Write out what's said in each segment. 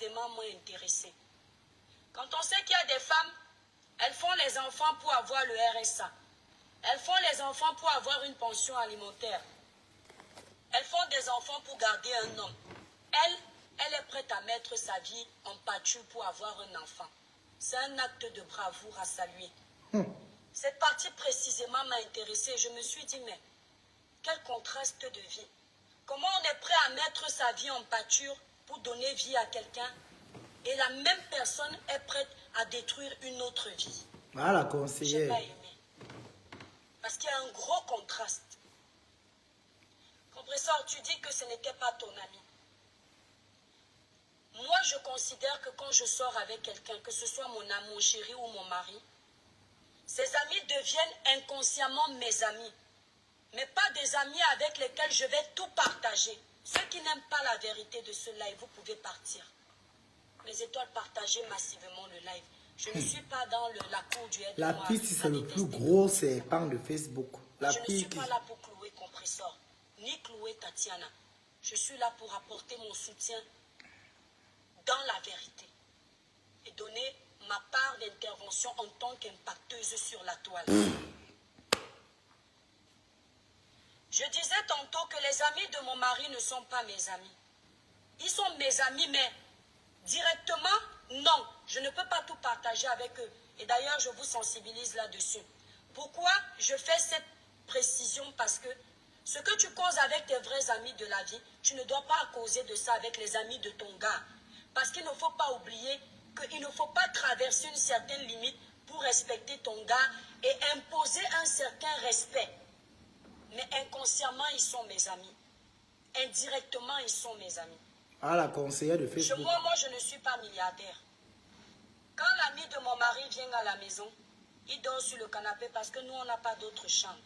moins intéressé. Quand on sait qu'il y a des femmes, elles font les enfants pour avoir le RSA. Elles font les enfants pour avoir une pension alimentaire. Elles font des enfants pour garder un homme. Elle est prête à mettre sa vie en pâture pour avoir un enfant. C'est un acte de bravoure à saluer. Cette partie précisément m'a intéressée. Je me suis dit, mais quel contraste de vie. Comment on est prêt à mettre sa vie en pâture pour donner vie à quelqu'un et la même personne est prête à détruire une autre vie. Voilà, conseiller. J'ai pas aimé. Parce qu'il y a un gros contraste. Compresseur, tu dis que ce n'était pas ton ami. Moi, je considère que quand je sors avec quelqu'un, que ce soit mon ami, mon chéri ou mon mari, ces amis deviennent inconsciemment mes amis. Mais pas des amis avec lesquels je vais tout partager. Ceux qui n'aiment pas la vérité de ce live, vous pouvez partir. Les étoiles, partagez massivement le live. Je ne suis pas dans la cour du aide. La piste, c'est le plus gros serpent de Facebook. Je ne suis pas là pour clouer Compressor, ni clouer Tatiana. Je suis là pour apporter mon soutien dans la vérité et donner ma part d'intervention en tant qu'impacteuse sur la toile. Je disais tantôt que les amis de mon mari ne sont pas mes amis. Ils sont mes amis, mais directement, non. Je ne peux pas tout partager avec eux. Et d'ailleurs, je vous sensibilise là-dessus. Pourquoi je fais cette précision? Parce que ce que tu causes avec tes vrais amis de la vie, tu ne dois pas causer de ça avec les amis de ton gars. Parce qu'il ne faut pas oublier qu'il ne faut pas traverser une certaine limite pour respecter ton gars et imposer un certain respect. Mais inconsciemment, ils sont mes amis. Indirectement, ils sont mes amis. Ah, la conseillère de Facebook. Moi, je ne suis pas milliardaire. Quand l'ami de mon mari vient à la maison, il dort sur le canapé parce que nous, on n'a pas d'autre chambre.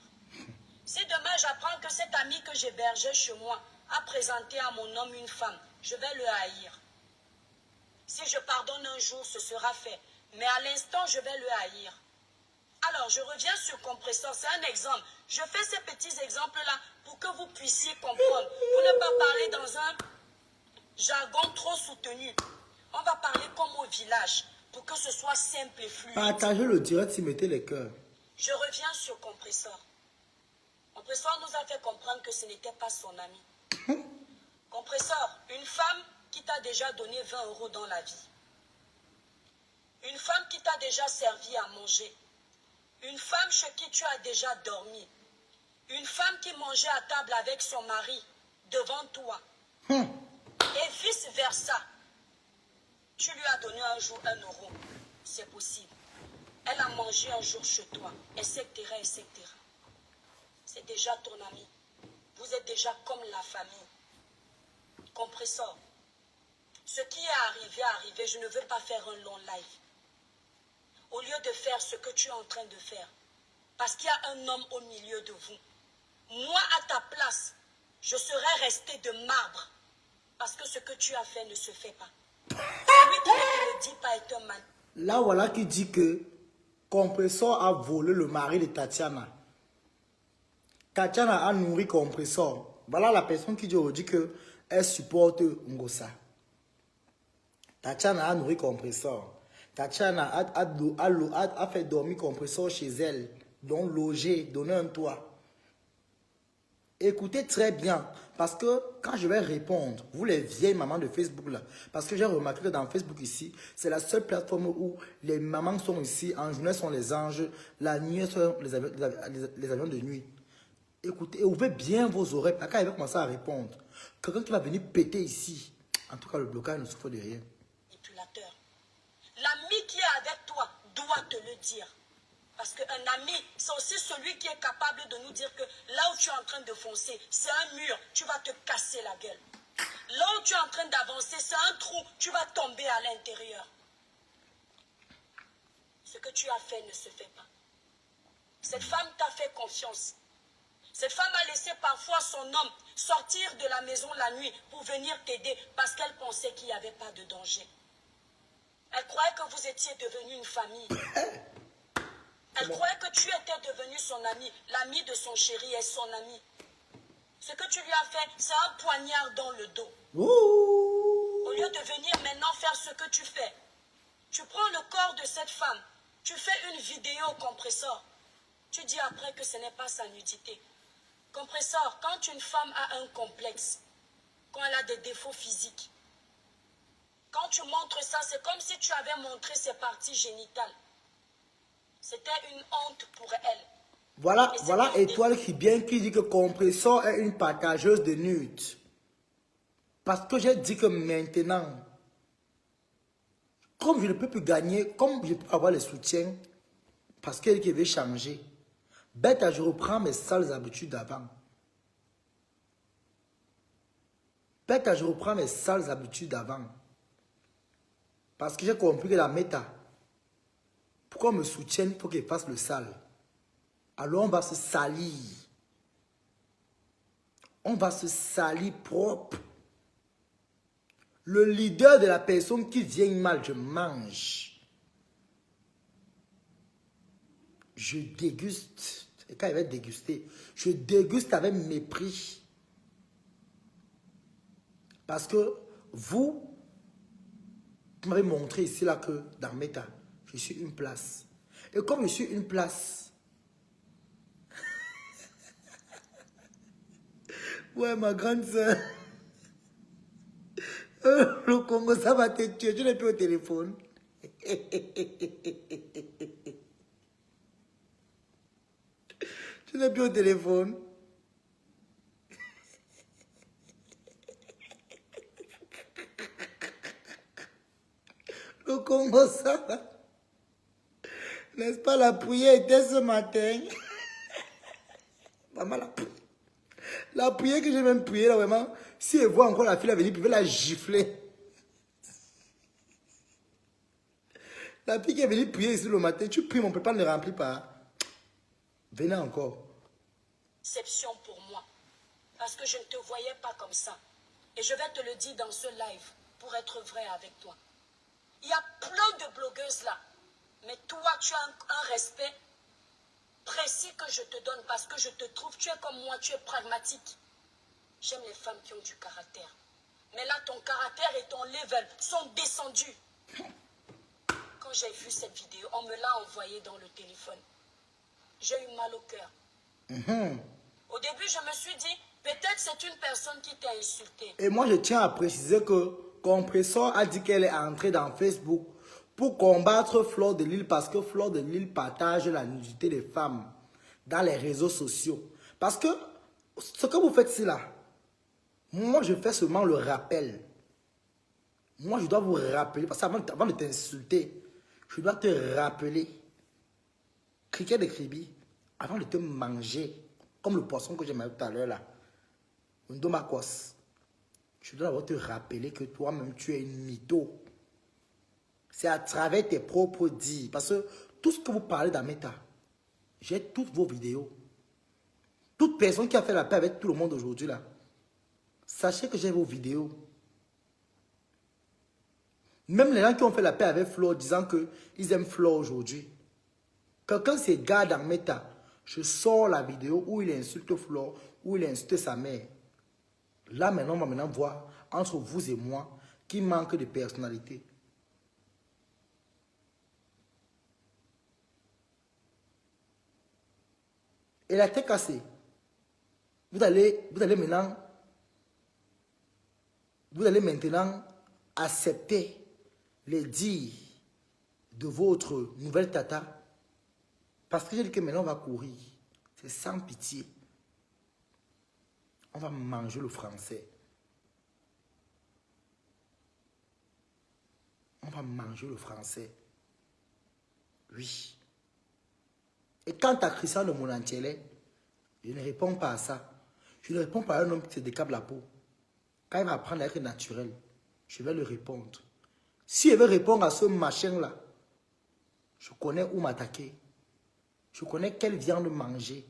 Si demain, j'apprends que cet ami que j'hébergeais chez moi a présenté à mon homme une femme, je vais le haïr. Si je pardonne un jour, ce sera fait. Mais à l'instant, je vais le haïr. Alors, je reviens sur Compressor, c'est un exemple. Je fais ces petits exemples-là pour que vous puissiez comprendre. Pour ne pas parler dans un jargon trop soutenu. On va parler comme au village, pour que ce soit simple et fluide. Partagez le direct si mettez les cœurs. Je reviens sur Compressor. Compressor nous a fait comprendre que ce n'était pas son ami. Compressor, une femme qui t'a déjà donné 20 € dans la vie. Une femme qui t'a déjà servi à manger. Une femme chez qui tu as déjà dormi. Une femme qui mangeait à table avec son mari devant toi. Et vice-versa. Tu lui as donné un jour 1 €. C'est possible. Elle a mangé un jour chez toi, etc., etc. C'est déjà ton ami. Vous êtes déjà comme la famille. Compressor. Ce qui est arrivé. Je ne veux pas faire un long live. Au lieu de faire ce que tu es en train de faire. Parce qu'il y a un homme au milieu de vous. Moi, à ta place, je serais resté de marbre. Parce que ce que tu as fait ne se fait pas. Celui qui ne te le dit pas est un man. Là, voilà qui dit que Compressor a volé le mari de Tatiana. Tatiana a nourri Compressor. Voilà la personne qui dit aujourd'hui qu'elle supporte Ngosa. Tatiana a nourri Compressor. Tatiana a fait dormir Compressor chez elle. Donc loger, donner un toit. Écoutez très bien. Parce que quand je vais répondre, vous les vieilles mamans de Facebook là, parce que j'ai remarqué que dans Facebook ici, c'est la seule plateforme où les mamans sont ici, en journée sont les anges, la nuit sont les avions de nuit. Écoutez, ouvrez bien vos oreilles, quand elle va commencer à répondre. Quelqu'un qui va venir péter ici, en tout cas le blocage ne souffre de rien. Manipulateur. L'ami qui est avec toi doit te le dire. Parce qu'un ami, c'est aussi celui qui est capable de nous dire que là où tu es en train de foncer, c'est un mur, tu vas te casser la gueule. Là où tu es en train d'avancer, c'est un trou, tu vas tomber à l'intérieur. Ce que tu as fait ne se fait pas. Cette femme t'a fait confiance. Cette femme a laissé parfois son homme sortir de la maison la nuit pour venir t'aider parce qu'elle pensait qu'il n'y avait pas de danger. Elle croyait que vous étiez devenue une famille. Elle croyait que tu étais devenu son ami, l'ami de son chéri et son ami. Ce que tu lui as fait, c'est un poignard dans le dos. Ouh. Au lieu lieu de venir maintenant faire ce que tu fais, tu prends le corps de cette femme, tu fais une vidéo compresseur. Tu dis après que ce n'est pas sa nudité. Compresseur, quand une femme a un complexe, quand elle a des défauts physiques, quand tu montres ça, c'est comme si tu avais montré ses parties génitales. C'était une honte pour elle. Voilà, voilà Étoile qui bien qui dit que Compressor est une partageuse de nudes. Parce que j'ai dit que maintenant, comme je ne peux plus gagner, comme je peux avoir le soutien, parce qu'elle qui veut changer, bête, je reprends mes sales habitudes d'avant. Bête, je reprends mes sales habitudes d'avant. Parce que j'ai compris que la méta, pour qu'on me soutienne, il faut qu'elle fasse le sale. Alors on va se salir. On va se salir propre. Le leader de la personne qui vient mal, je mange. Je déguste. Et quand il va déguster, je déguste avec mépris. Parce que vous m'avez montré ici là que dans Meta, je suis une place. Et comme je suis une place, ouais ma grande soeur, le Congo ça va te tuer, tu n'es plus au téléphone. Tu n'es plus au téléphone. Le Congo ça va. N'est-ce pas, la prière était ce matin? Maman, la prière que j'ai même priée là, vraiment, si elle voit encore la fille venir, puis elle la gifler. La fille qui est venue prier ici le matin, tu pries, mon papa ne remplit pas. Venez encore. Exception pour moi. Parce que je ne te voyais pas comme ça. Et je vais te le dire dans ce live pour être vrai avec toi. Il y a plein de blogueuses là. Mais toi, tu as un respect précis que je te donne parce que je te trouve, tu es comme moi, tu es pragmatique. J'aime les femmes qui ont du caractère. Mais là, ton caractère et ton level sont descendus. Quand j'ai vu cette vidéo, on me l'a envoyée dans le téléphone. J'ai eu mal au cœur. Au début, je me suis dit, peut-être c'est une personne qui t'a insulté. Et moi, je tiens à préciser que Compressor a dit qu'elle est entrée dans Facebook pour combattre Fleur de Lille parce que Fleur de Lille partage la nudité des femmes dans les réseaux sociaux. Parce que ce que vous faites ici là, moi je fais seulement le rappel. Moi je dois vous rappeler, parce qu'avant de t'insulter, je dois te rappeler. Criquet de Kribi, avant de te manger, comme le poisson que j'ai mangé tout à l'heure là, un domakos, je dois d'abord te rappeler que toi-même tu es une mytho. C'est à travers tes propres dires. Parce que tout ce que vous parlez dans Meta, j'ai toutes vos vidéos. Toute personne qui a fait la paix avec tout le monde aujourd'hui là, sachez que j'ai vos vidéos. Même les gens qui ont fait la paix avec Flo disant qu'ils aiment Flo aujourd'hui. Quelqu'un se garde dans Meta, je sors la vidéo où il insulte Flo, où il insulte sa mère. Là maintenant, on va maintenant voir entre vous et moi qui manque de personnalité. Et la tête cassée. Vous allez maintenant accepter les dires de votre nouvelle tata. Parce que j'ai dit que maintenant on va courir. C'est sans pitié. On va manger le français. On va manger le français. Oui. Et quant à Christian de Monantiele, je ne réponds pas à ça. Je ne réponds pas à un homme qui se décape la peau. Quand il va apprendre à être naturel, je vais lui répondre. Si il veut répondre à ce machin-là, je connais où m'attaquer. Je connais quelle viande manger.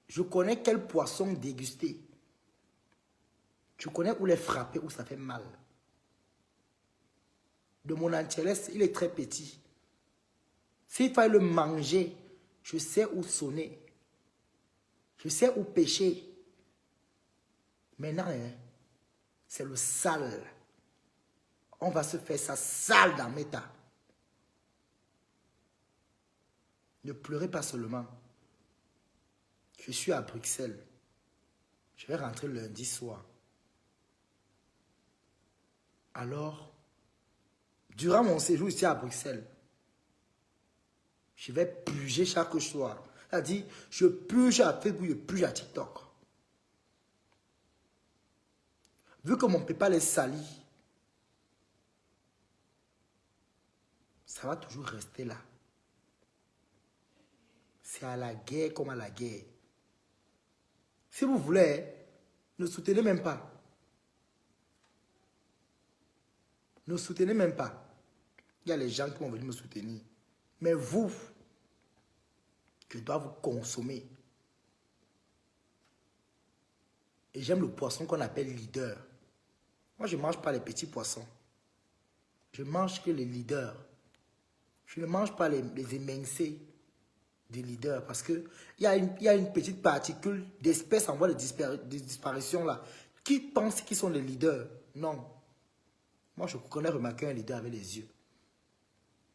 Je connais quel poisson déguster. Je connais où les frapper, où ça fait mal. De Monantiele, il est très petit. S'il fallait le manger, je sais où sonner. Je sais où pêcher. Maintenant, hein, c'est le sale. On va se faire ça sale dans Meta. Ne pleurez pas seulement. Je suis à Bruxelles. Je vais rentrer lundi soir. Alors, durant mon séjour ici à Bruxelles, je vais purger chaque soir. C'est-à-dire, je purge à Facebook, je purge à TikTok. Vu que mon PayPal est sali, ça va toujours rester là. C'est à la guerre comme à la guerre. Si vous voulez, ne soutenez même pas. Ne soutenez même pas. Il y a les gens qui vont venir me soutenir. Mais vous, je dois vous consommer. Et j'aime le poisson qu'on appelle leader. Moi, je ne mange pas les petits poissons. Je mange que les leaders. Je ne mange pas les émincés des leaders parce qu'il y a une petite particule d'espèces en voie de disparition là qui pensent qu'ils sont les leaders. Non. Moi, je connais remarquer un leader avec les yeux.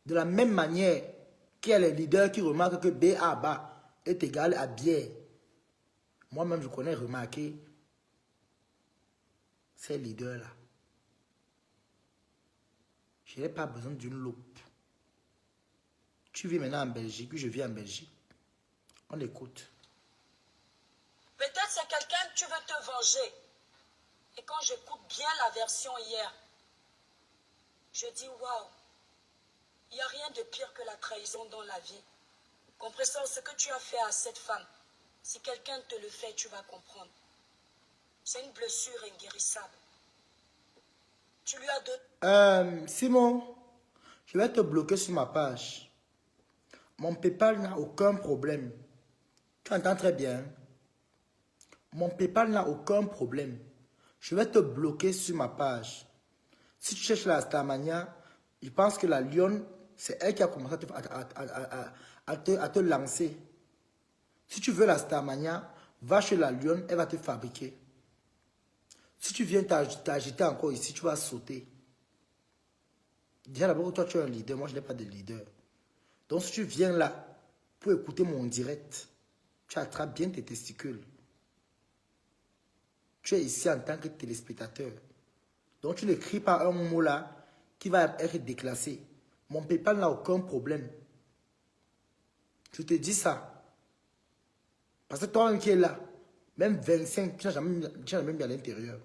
De la même manière qu'il y a les leaders qui remarquent que BABA est égal à bière. Moi-même, je connais remarquer ces leaders-là. Je n'ai pas besoin d'une loupe. Tu vis maintenant en Belgique, puis je vis en Belgique. On écoute. Peut-être c'est quelqu'un que tu veux te venger. Et quand j'écoute bien la version hier, je dis waouh, il n'y a rien de pire que la trahison dans la vie. Compresseur, ce que tu as fait à cette femme, si quelqu'un te le fait, tu vas comprendre. C'est une blessure inguérissable. Tu lui as donné... Simon, je vais te bloquer sur ma page. Mon PayPal n'a aucun problème. Tu entends très bien. Mon PayPal n'a aucun problème. Je vais te bloquer sur ma page. Si tu cherches la Starmania, je pense que la lionne, c'est elle qui a commencé à te lancer. Si tu veux la Starmania, va chez la lionne, elle va te fabriquer. Si tu viens t'agiter encore ici, tu vas sauter. Déjà d'abord, toi tu es un leader, moi je n'ai pas de leader. Donc si tu viens là pour écouter mon direct, tu attrapes bien tes testicules. Tu es ici en tant que téléspectateur. Donc tu n'écris pas un mot là qui va être déclassé. Mon PayPal n'a aucun problème. Je te dis ça. Parce que toi-même qui es là, même 25, tu n'as jamais mis à l'intérieur.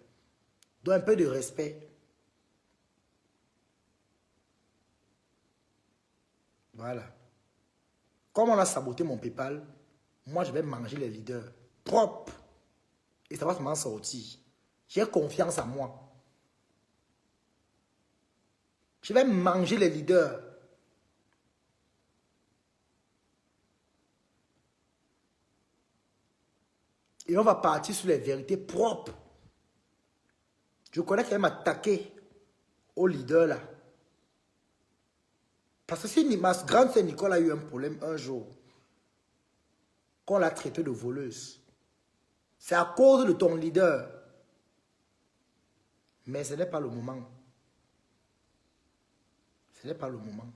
Donc un peu de respect. Voilà. Comme on a saboté mon PayPal, moi je vais manger les leaders propres. Et ça va m'en sortir. J'ai confiance en moi. Je vais manger les leaders. Et on va partir sur les vérités propres. Je connais qu'elle m'a attaqué au leader là. Parce que si ma grande sœur Nicole a eu un problème un jour, qu'on l'a traité de voleuse, c'est à cause de ton leader. Mais ce n'est pas le moment. Ce n'est pas le moment.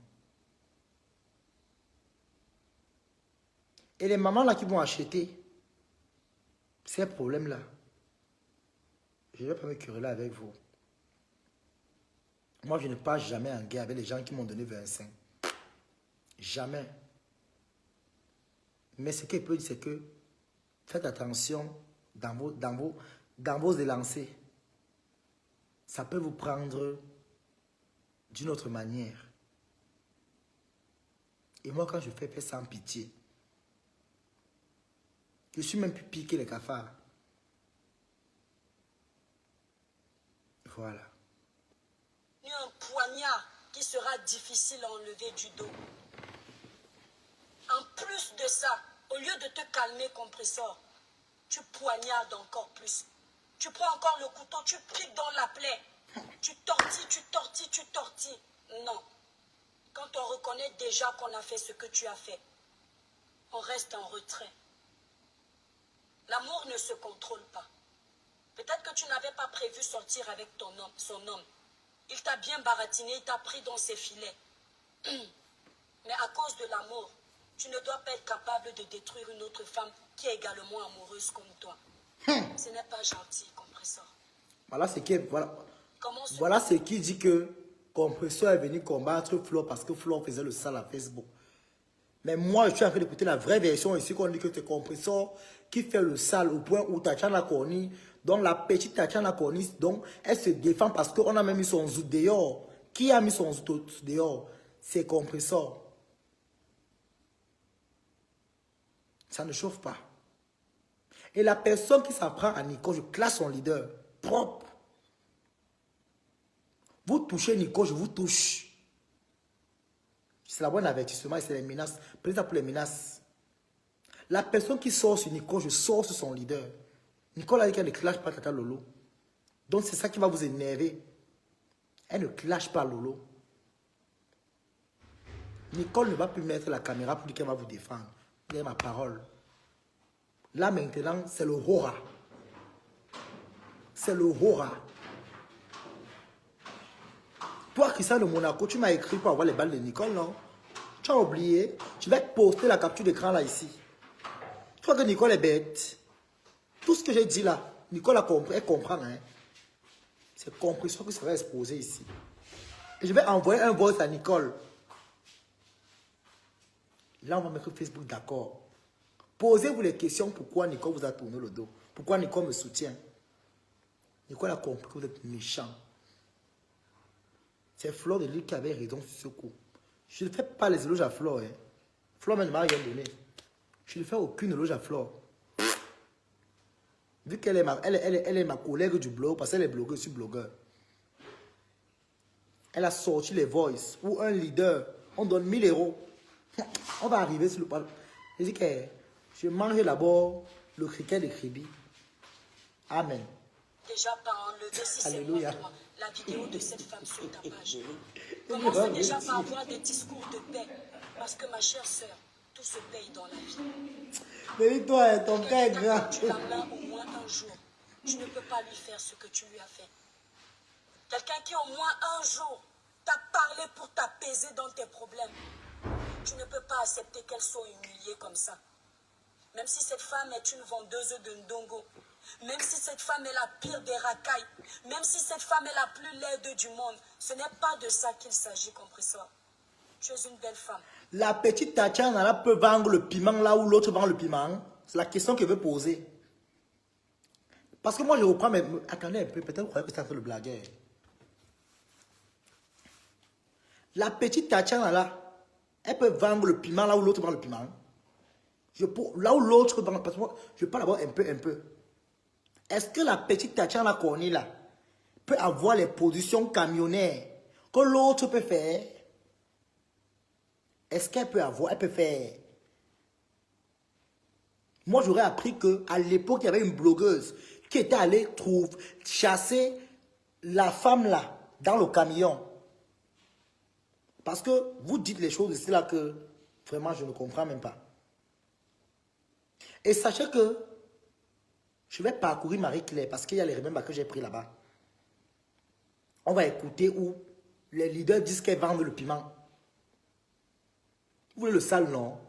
Et les mamans là qui vont acheter ces problèmes-là, je ne vais pas me quereller avec vous. Moi, je ne passe jamais en guerre avec les gens qui m'ont donné 25. Jamais. Mais ce qu'il peut dire, c'est que faites attention dans vos élancés. Ça peut vous prendre d'une autre manière. Et moi, quand je fais sans pitié, je suis même plus piqué les cafards. Voilà. Un poignard qui sera difficile à enlever du dos. En plus de ça, au lieu de te calmer, compresseur, tu poignardes encore plus. Tu prends encore le couteau, tu piques dans la plaie. Tu tortilles, tu tortilles, tu tortilles. Non. Quand on reconnaît déjà qu'on a fait ce que tu as fait, on reste en retrait. L'amour ne se contrôle pas. Peut-être que tu n'avais pas prévu sortir avec son homme. Il t'a bien baratiné, il t'a pris dans ses filets. Mais à cause de l'amour, tu ne dois pas être capable de détruire une autre femme qui est également amoureuse comme toi. Ce n'est pas gentil, Compresseur. Voilà ce qui est, Comment se voilà ce qui dit que Compresseur est venu combattre Flo parce que Flo faisait le sale à Facebook. Mais moi, je suis en train d'écouter la vraie version ici qu'on dit que c'est Compresseur qui fait le sale au point où Tatiana Corny, donc la petite Tatiana Corny, donc elle se défend parce qu'on a même mis son zout dehors. Qui a mis son zout dehors? C'est Compresseur. Ça ne chauffe pas. Et la personne qui s'en prend à Nico, je classe son leader. Propre. Vous touchez Nico, je vous touche. C'est la bonne avertissement et c'est les menaces. Peut-être pour les menaces. La personne qui sort sur Nico, je sors sur son leader. Nicole a dit qu'elle ne clash pas Tata Lolo. Donc c'est ça qui va vous énerver. Elle ne clash pas Lolo. Nicole ne va plus mettre la caméra pour dire qu'elle va vous défendre. Vous avez ma parole. Là maintenant, c'est le horror. C'est le horror. Toi, Christian de Monaco, tu m'as écrit pour avoir les balles de Nicole, non? Tu as oublié. Je vais te poster la capture d'écran là, ici. Tu vois que Nicole est bête. Tout ce que j'ai dit là, Nicole a compris, elle comprend. Hein? C'est Compresseur qui sera exposé ici. Et je vais envoyer un voice à Nicole. Là, on va mettre Facebook d'accord. Posez-vous les questions pourquoi Nicole vous a tourné le dos. Pourquoi Nicole me soutient. Nicole a compris que vous êtes méchant. C'est Flore de Lille qui avait raison sur ce coup. Je ne fais pas les éloges à Flore. Hein. Flore ne m'a rien donné. Je ne fais aucune éloge à Flore. Vu qu'elle est, elle est ma collègue du blog, parce qu'elle est blogueuse, je suis blogueur. Elle a sorti les voices. Ou un leader, on donne 1000 €. On va arriver sur le pal. Je dis que je mange d'abord le criquet de Kribi. Amen. déjà par enlever si c'est Alléluia. moi, la vidéo de cette femme sur ta page. Commence déjà par avoir des discours de paix. Parce que ma chère sœur, tout se paye dans la vie. Mais toi, ton cas est grand. Tu l'as au moins un jour. Tu ne peux pas lui faire ce que tu lui as fait. Quelqu'un qui au moins un jour t'a parlé pour t'apaiser dans tes problèmes. Tu ne peux pas accepter qu'elle soit humiliée comme ça. Même si cette femme est une vendeuse de ndongo, même si cette femme est la pire des racailles, même si cette femme est la plus laide du monde, ce n'est pas de ça qu'il s'agit, Compresseur. Tu es une belle femme. La petite Tatiana là peut vendre le piment là où l'autre vend le piment. C'est la question qu'elle veut poser. Parce que moi je reprends, mais attendez un peu, peut-être vous croyez que c'est un peu le blagueur. La petite Tatiana là, elle peut vendre le piment là où l'autre vend le piment. Là où l'autre vend, parce que moi, je parle d'abord un peu. Est-ce que la petite Tatiana Corny là peut avoir les positions camionnaires que l'autre peut faire? Est-ce qu'elle peut avoir? Elle peut faire. Moi, j'aurais appris qu'à l'époque, il y avait une blogueuse qui était allée chasser la femme là dans le camion. Parce que vous dites les choses ici là que vraiment je ne comprends même pas. Et sachez que je vais parcourir Marie-Claire parce qu'il y a les remèdes que j'ai pris là-bas. On va écouter où les leaders disent qu'elles vendent le piment. Vous voulez le sale, non?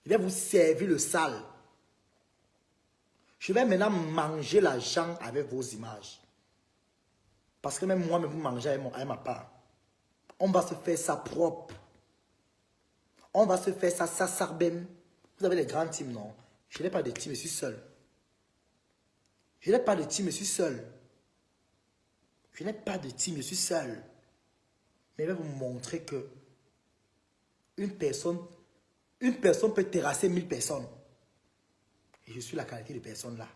Je vais vous servir le sale. Je vais maintenant manger l'argent avec vos images. Parce que même moi, vous mangez avec ma part. On va se faire ça propre. On va se faire ça sarbem. Vous avez les grands teams, non? Je n'ai pas de team, je suis seul. Je n'ai pas de team, je suis seul. Je n'ai pas de team, je suis seul. Mais je vais vous montrer que une personne peut terrasser 1000 personnes. Et je suis la qualité de personne là.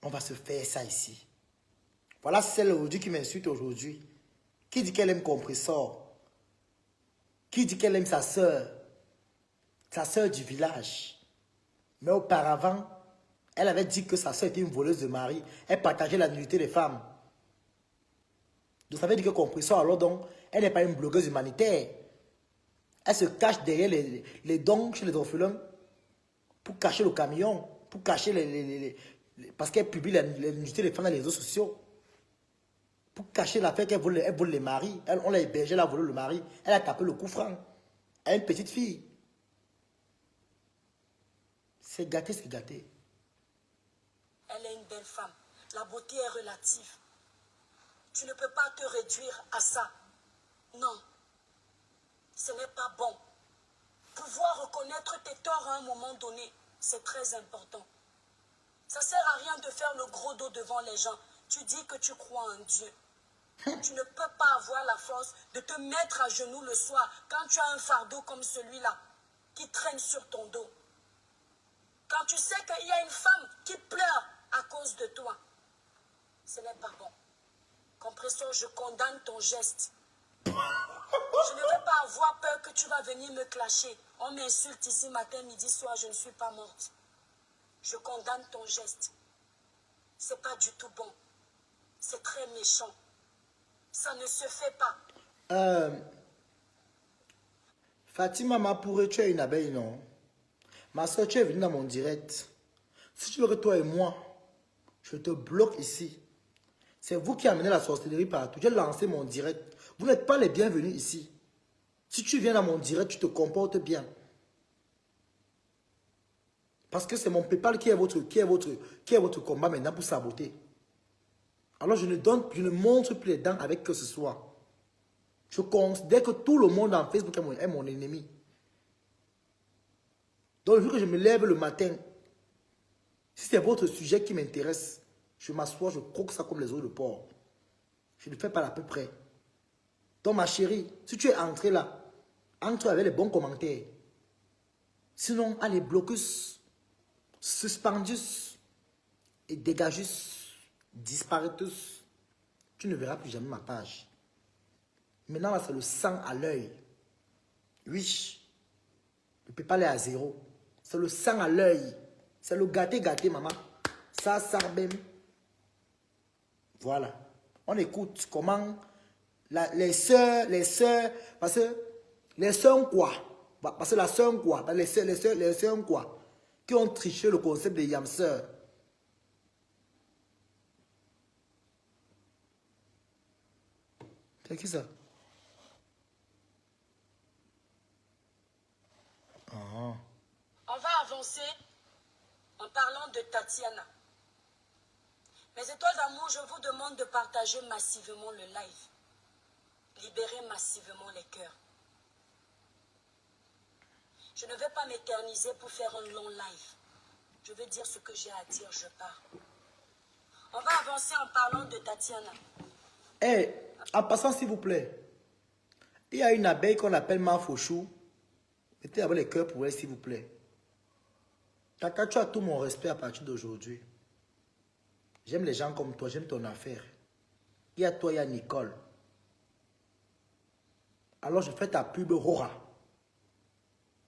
On va se faire ça ici. Voilà celle aujourd'hui qui m'insulte aujourd'hui. Qui dit qu'elle aime Compresseur? Qui dit qu'elle aime sa soeur du village? Mais auparavant, elle avait dit que sa soeur était une voleuse de mari. Elle partageait la nudité des femmes. Donc ça veut dire que Compresseur, alors donc, elle n'est pas une blogueuse humanitaire. Elle se cache derrière les dons chez les orphelins pour cacher le camion. pour cacher parce qu'elle publie les nudité des femmes dans les réseaux sociaux. Pour cacher l'affaire qu'elle vole les maris. On l'a hébergé, elle a volé le mari. Elle a tapé le coup franc. Elle est une petite fille. C'est gâté, c'est gâté. Elle est une belle femme. La beauté est relative. Tu ne peux pas te réduire à ça. Non. Ce n'est pas bon. Pouvoir reconnaître tes torts à un moment donné, c'est très important. Ça ne sert à rien de faire le gros dos devant les gens. Tu dis que tu crois en Dieu. Tu ne peux pas avoir la force de te mettre à genoux le soir quand tu as un fardeau comme celui-là qui traîne sur ton dos. Quand tu sais qu'il y a une femme qui pleure à cause de toi, ce n'est pas bon. Compresseur, je condamne ton geste. Je ne vais pas avoir peur que tu vas venir me clasher. On m'insulte ici matin, midi, soir, je ne suis pas morte. Je condamne ton geste. C'est pas du tout bon. C'est très méchant. Ça ne se fait pas. Fatima m'a pourri, tu es une abeille, non? Ma soeur, tu es venue dans mon direct. Si tu veux que toi et moi, je te bloque ici. C'est vous qui amenez la sorcellerie partout. J'ai lancé mon direct. Vous n'êtes pas les bienvenus ici. Si tu viens dans mon direct, tu te comportes bien. Parce que c'est mon PayPal qui est votre combat maintenant pour saboter. Alors je ne montre plus les dents avec que ce soit. Je considère que tout le monde en Facebook est mon ennemi. Donc vu que je me lève le matin, si c'est votre sujet qui m'intéresse, je m'assois, je croque ça comme les os de porc. Je ne fais pas à peu près. Donc ma chérie, si tu es entré là, entre avec les bons commentaires. Sinon, allez, blocus, suspendus et dégagus, disparatus. Tu ne verras plus jamais ma page. Maintenant, là, c'est le sang à l'œil. Oui, je ne peux pas aller à zéro. C'est le sang à l'œil. C'est le gâté, maman. Ça, même. Voilà. On écoute comment les sœurs, parce que les sœurs ont quoi? Parce que la sœur ont quoi? Les sœurs ont quoi? Qui ont triché le concept de yam sœur. C'est qui ça? On va avancer en parlant de Tatiana. Mes étoiles d'amour, je vous demande de partager massivement le live. Libérez massivement les cœurs. Je ne vais pas m'éterniser pour faire un long live. Je vais dire ce que j'ai à dire, je pars. On va avancer en parlant de Tatiana. En passant, s'il vous plaît, il y a une abeille qu'on appelle Mafochou. Mettez d'abord les cœurs pour elle, s'il vous plaît. Tata, tu as tout mon respect à partir d'aujourd'hui. J'aime les gens comme toi, j'aime ton affaire. Il y a toi, il y a Nicole. Alors je fais ta pub Rora.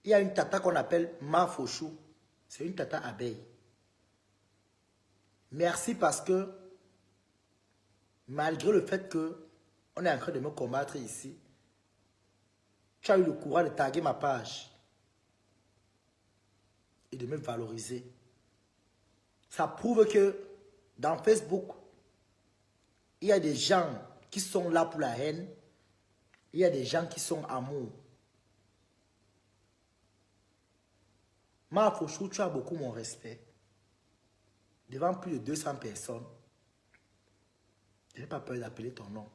Il y a une tata qu'on appelle Mafochou. C'est une tata abeille. Merci parce que, malgré le fait que on est en train de me combattre ici, tu as eu le courage de taguer ma page et de me valoriser. Ça prouve que dans Facebook, il y a des gens qui sont là pour la haine, il y a des gens qui sont amour. Mafochou, tu as beaucoup mon respect. Devant plus de 200 personnes, je n'ai pas peur d'appeler ton nom.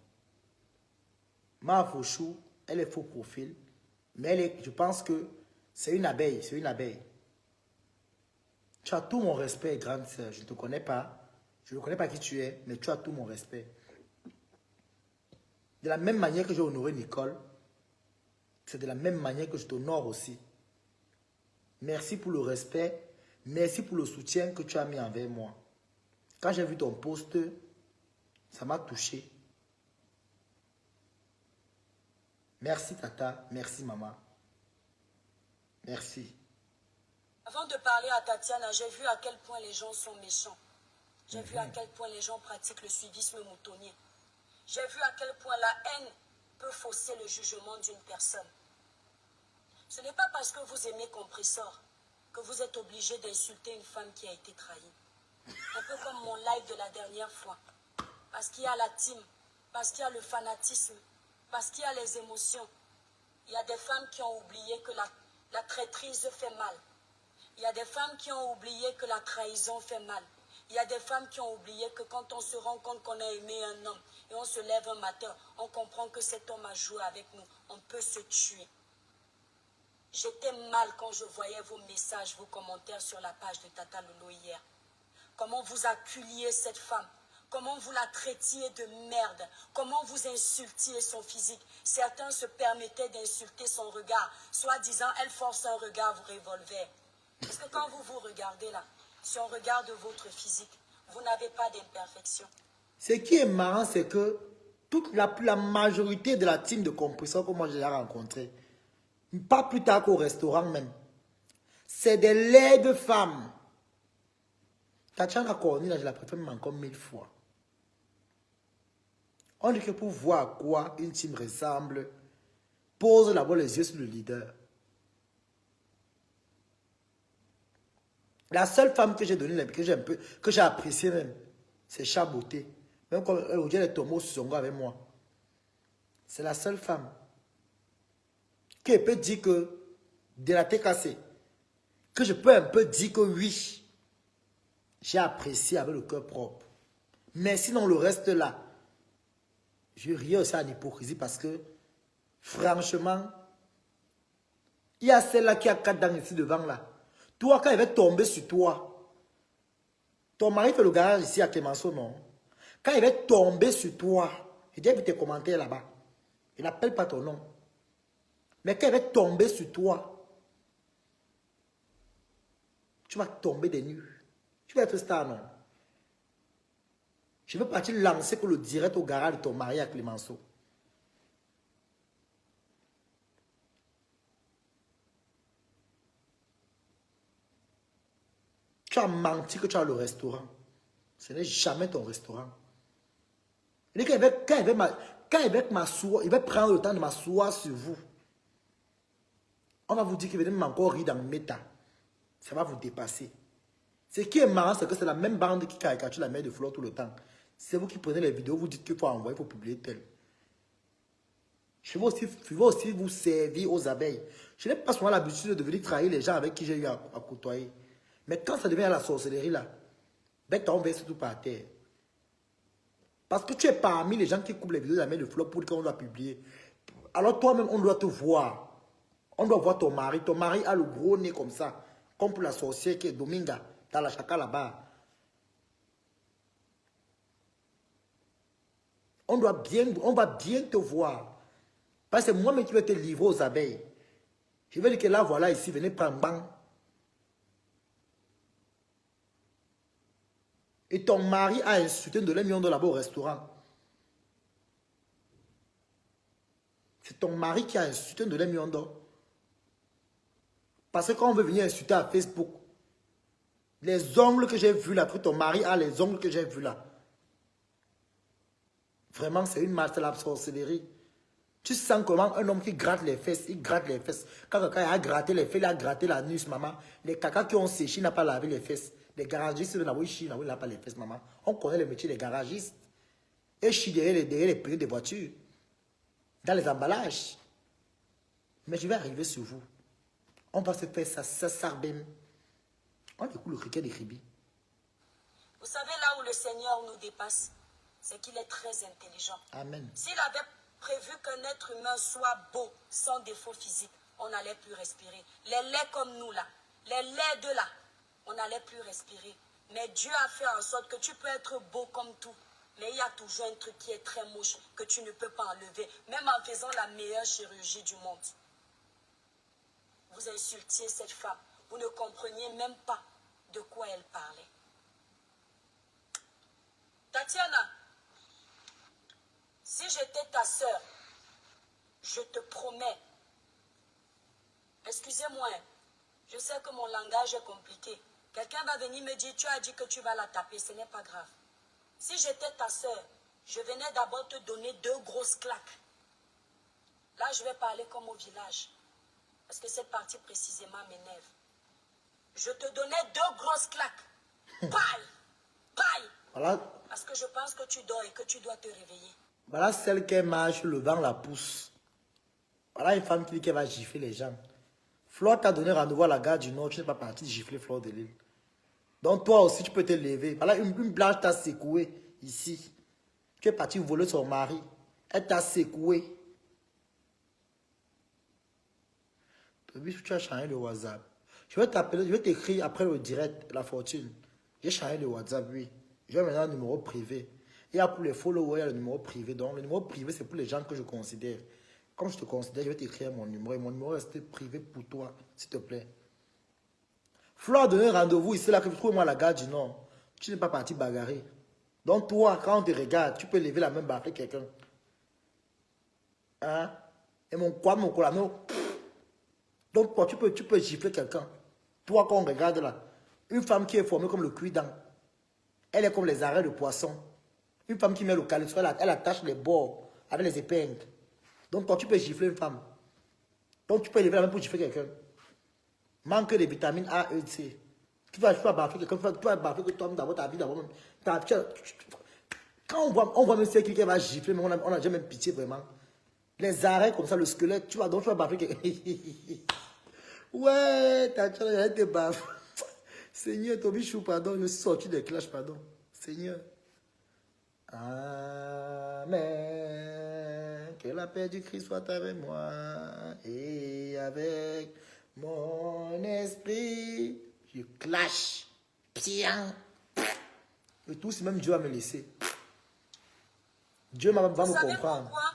Mafochou, elle est faux profil, mais je pense que c'est une abeille, c'est une abeille. Tu as tout mon respect, grande sœur. Je ne te connais pas. Je ne connais pas qui tu es, mais tu as tout mon respect. De la même manière que j'ai honoré Nicole, c'est de la même manière que je t'honore aussi. Merci pour le respect. Merci pour le soutien que tu as mis envers moi. Quand j'ai vu ton post, ça m'a touché. Merci Tata, merci maman. Merci. Avant de parler à Tatiana, j'ai vu à quel point les gens sont méchants. J'ai vu à quel point les gens pratiquent le suivisme moutonnier. J'ai vu à quel point la haine peut fausser le jugement d'une personne. Ce n'est pas parce que vous aimez Compressor que vous êtes obligé d'insulter une femme qui a été trahie. Un peu comme mon live de la dernière fois. Parce qu'il y a la team, parce qu'il y a le fanatisme, parce qu'il y a les émotions. Il y a des femmes qui ont oublié que la traîtrise fait mal. Il y a des femmes qui ont oublié que la trahison fait mal. Il y a des femmes qui ont oublié que quand on se rend compte qu'on a aimé un homme et on se lève un matin, on comprend que cet homme a joué avec nous. On peut se tuer. J'étais mal quand je voyais vos messages, vos commentaires sur la page de Tata Lolo hier. Comment vous acculiez cette femme. Comment vous la traitiez de merde. Comment vous insultiez son physique. Certains se permettaient d'insulter son regard. Soi-disant, elle force un regard, vous revolver. Parce que quand vous vous regardez là, si on regarde votre physique, vous n'avez pas d'imperfection. Ce qui est marrant, c'est que toute la majorité de la team de compresseurs que moi j'ai rencontré, pas plus tard qu'au restaurant même, c'est des laides femmes. Tatiana Corny, je la préfère même encore 1000 fois. On dit que pour voir à quoi une team ressemble, pose d'abord les yeux sur le leader. La seule femme que j'ai donné, que j'ai appréciée même, c'est Chaboté. Même quand aujourd'hui elle est tombée au Songo avec moi. C'est la seule femme qui peut dire que de la tête cassée, que je peux un peu dire que oui, j'ai apprécié avec le cœur propre. Mais sinon le reste là, je riais aussi à l'hypocrisie parce que franchement, il y a celle-là qui a 4 dents ici devant là. Toi, quand elle va tomber sur toi, ton mari fait le garage ici à Clémenceau, non? Quand elle va tomber sur toi, j'ai déjà vu tes commentaires là-bas. Il n'appelle pas ton nom. Mais quand elle va tomber sur toi, tu vas tomber des nues. Tu vas être star, non? Je veux partir lancer que le direct au garage de ton mari à Clémenceau. Tu as menti que tu as le restaurant. Ce n'est jamais ton restaurant. Il dit quand il va m'asseoir, il va prendre le temps de m'asseoir sur vous. On va vous dire qu'il va encore rire dans le méta. Ça va vous dépasser. Ce qui est marrant, c'est que c'est la même bande qui caricature la mère de Flore tout le temps. C'est vous qui prenez les vidéos, vous dites qu'il faut envoyer pour publier tel. Je veux aussi vous servir aux abeilles. Je n'ai pas souvent l'habitude de venir trahir les gens avec qui j'ai eu à côtoyer. Mais quand ça devient à la sorcellerie là, ben on va surtout par terre. Parce que tu es parmi les gens qui coupent les vidéos de la mère de Flore pour dire qu'on doit publier. Alors toi-même, on doit te voir. On doit voir ton mari. Ton mari a le gros nez comme ça. Comme pour la sorcière qui est Dominga, dans la chaka là-bas. On va bien te voir. Parce que c'est moi-même qui vais te livrer aux abeilles. Je vais dire que là, voilà, ici, venez prendre bang. Et ton mari a insulté de millions de là-bas au restaurant. C'est ton mari qui a insulté de millions d'euros. Parce que quand on veut venir insulter à Facebook, les ongles que j'ai vus là, que ton mari a les ongles que j'ai vus là. Vraiment, c'est une marche, c'est la sorcellerie. Tu sens comment un homme qui gratte les fesses, il gratte les fesses. Quand quelqu'un a gratté les fesses, il a gratté la nuque, maman. Les caca qui ont séché, il n'a pas lavé les fesses. Les garagistes, il n'a pas les fesses, maman. On connaît le métier des garagistes. Et je suis derrière les prix des voitures. Dans les emballages. Mais je vais arriver sur vous. On va se faire ça sarbem. On écoute le criquet des ribis. Vous savez là où le Seigneur nous dépasse, c'est qu'il est très intelligent. Amen. S'il avait prévu qu'un être humain soit beau, sans défaut physique, on n'allait plus respirer. Les laits comme nous là, les laits de là, on n'allait plus respirer. Mais Dieu a fait en sorte que tu peux être beau comme tout. Mais il y a toujours un truc qui est très moche, que tu ne peux pas enlever, même en faisant la meilleure chirurgie du monde. Vous insultiez cette femme, vous ne compreniez même pas de quoi elle parlait. Tatiana, si j'étais ta sœur, je te promets, excusez-moi, je sais que mon langage est compliqué. Quelqu'un va venir me dire, tu as dit que tu vas la taper, ce n'est pas grave. Si j'étais ta sœur, je venais d'abord te donner 2 grosses claques. Là, je vais parler comme au village, parce que cette partie précisément m'énerve. Je te donnais 2 grosses claques. Paille! Paille! Voilà, Parce que je pense que tu dors et que tu dois te réveiller. voilà celle qui marche, le vent la pousse. Voilà une femme qui dit qu'elle va gifler les gens. Flore t'a donné rendez-vous à la gare du Nord, tu n'es pas parti gifler Flore de Lille. Donc toi aussi, tu peux te lever. Voilà, une blanche t'a secoué ici. Tu es parti voler son mari. Elle t'a secoué. Tu as changé le WhatsApp. Je vais t'appeler, je vais t'écrire après le direct, la fortune. J'ai changé le WhatsApp, oui. Je vais maintenant un numéro privé. Il y a pour les followers, il y a le numéro privé. Donc le numéro privé, c'est pour les gens que je considère. Comme je te considère, je vais t'écrire mon numéro. Et mon numéro reste privé pour toi, s'il te plaît. Flo a donné rendez-vous ici, là, que trouve-moi à la gare du Nord. Tu n'es pas parti bagarrer. Donc toi, quand on te regarde, tu peux lever la main, barrer quelqu'un. Hein? Et mon quoi, mon colano. Donc toi, tu peux gifler quelqu'un. Toi, quand on regarde là, une femme qui est formée comme le cuidant, elle est comme les arrêts de poisson. Une femme qui met le caleçon, elle attache les bords avec les épingles. Donc toi, tu peux gifler une femme. Donc tu peux lever la main pour gifler quelqu'un. Manque de vitamines A, E, C. Tu vas baffer quelqu'un, tu vas baffer que toi dans ta vie, d'abord même. Quand on voit même celle qui va gifler, mais on a jamais pitié vraiment. Les arrêts comme ça, le squelette, tu vas baffer quelqu'un. Ouais, t'as été baffe. Seigneur, Tobichou, pardon, je suis sorti des clashs, pardon. Seigneur. Amen. Que la paix du Christ soit avec moi et avec mon esprit. Je clash. Bien. Et tout, c'est même Dieu va me laisser. Dieu va me comprendre. Pourquoi,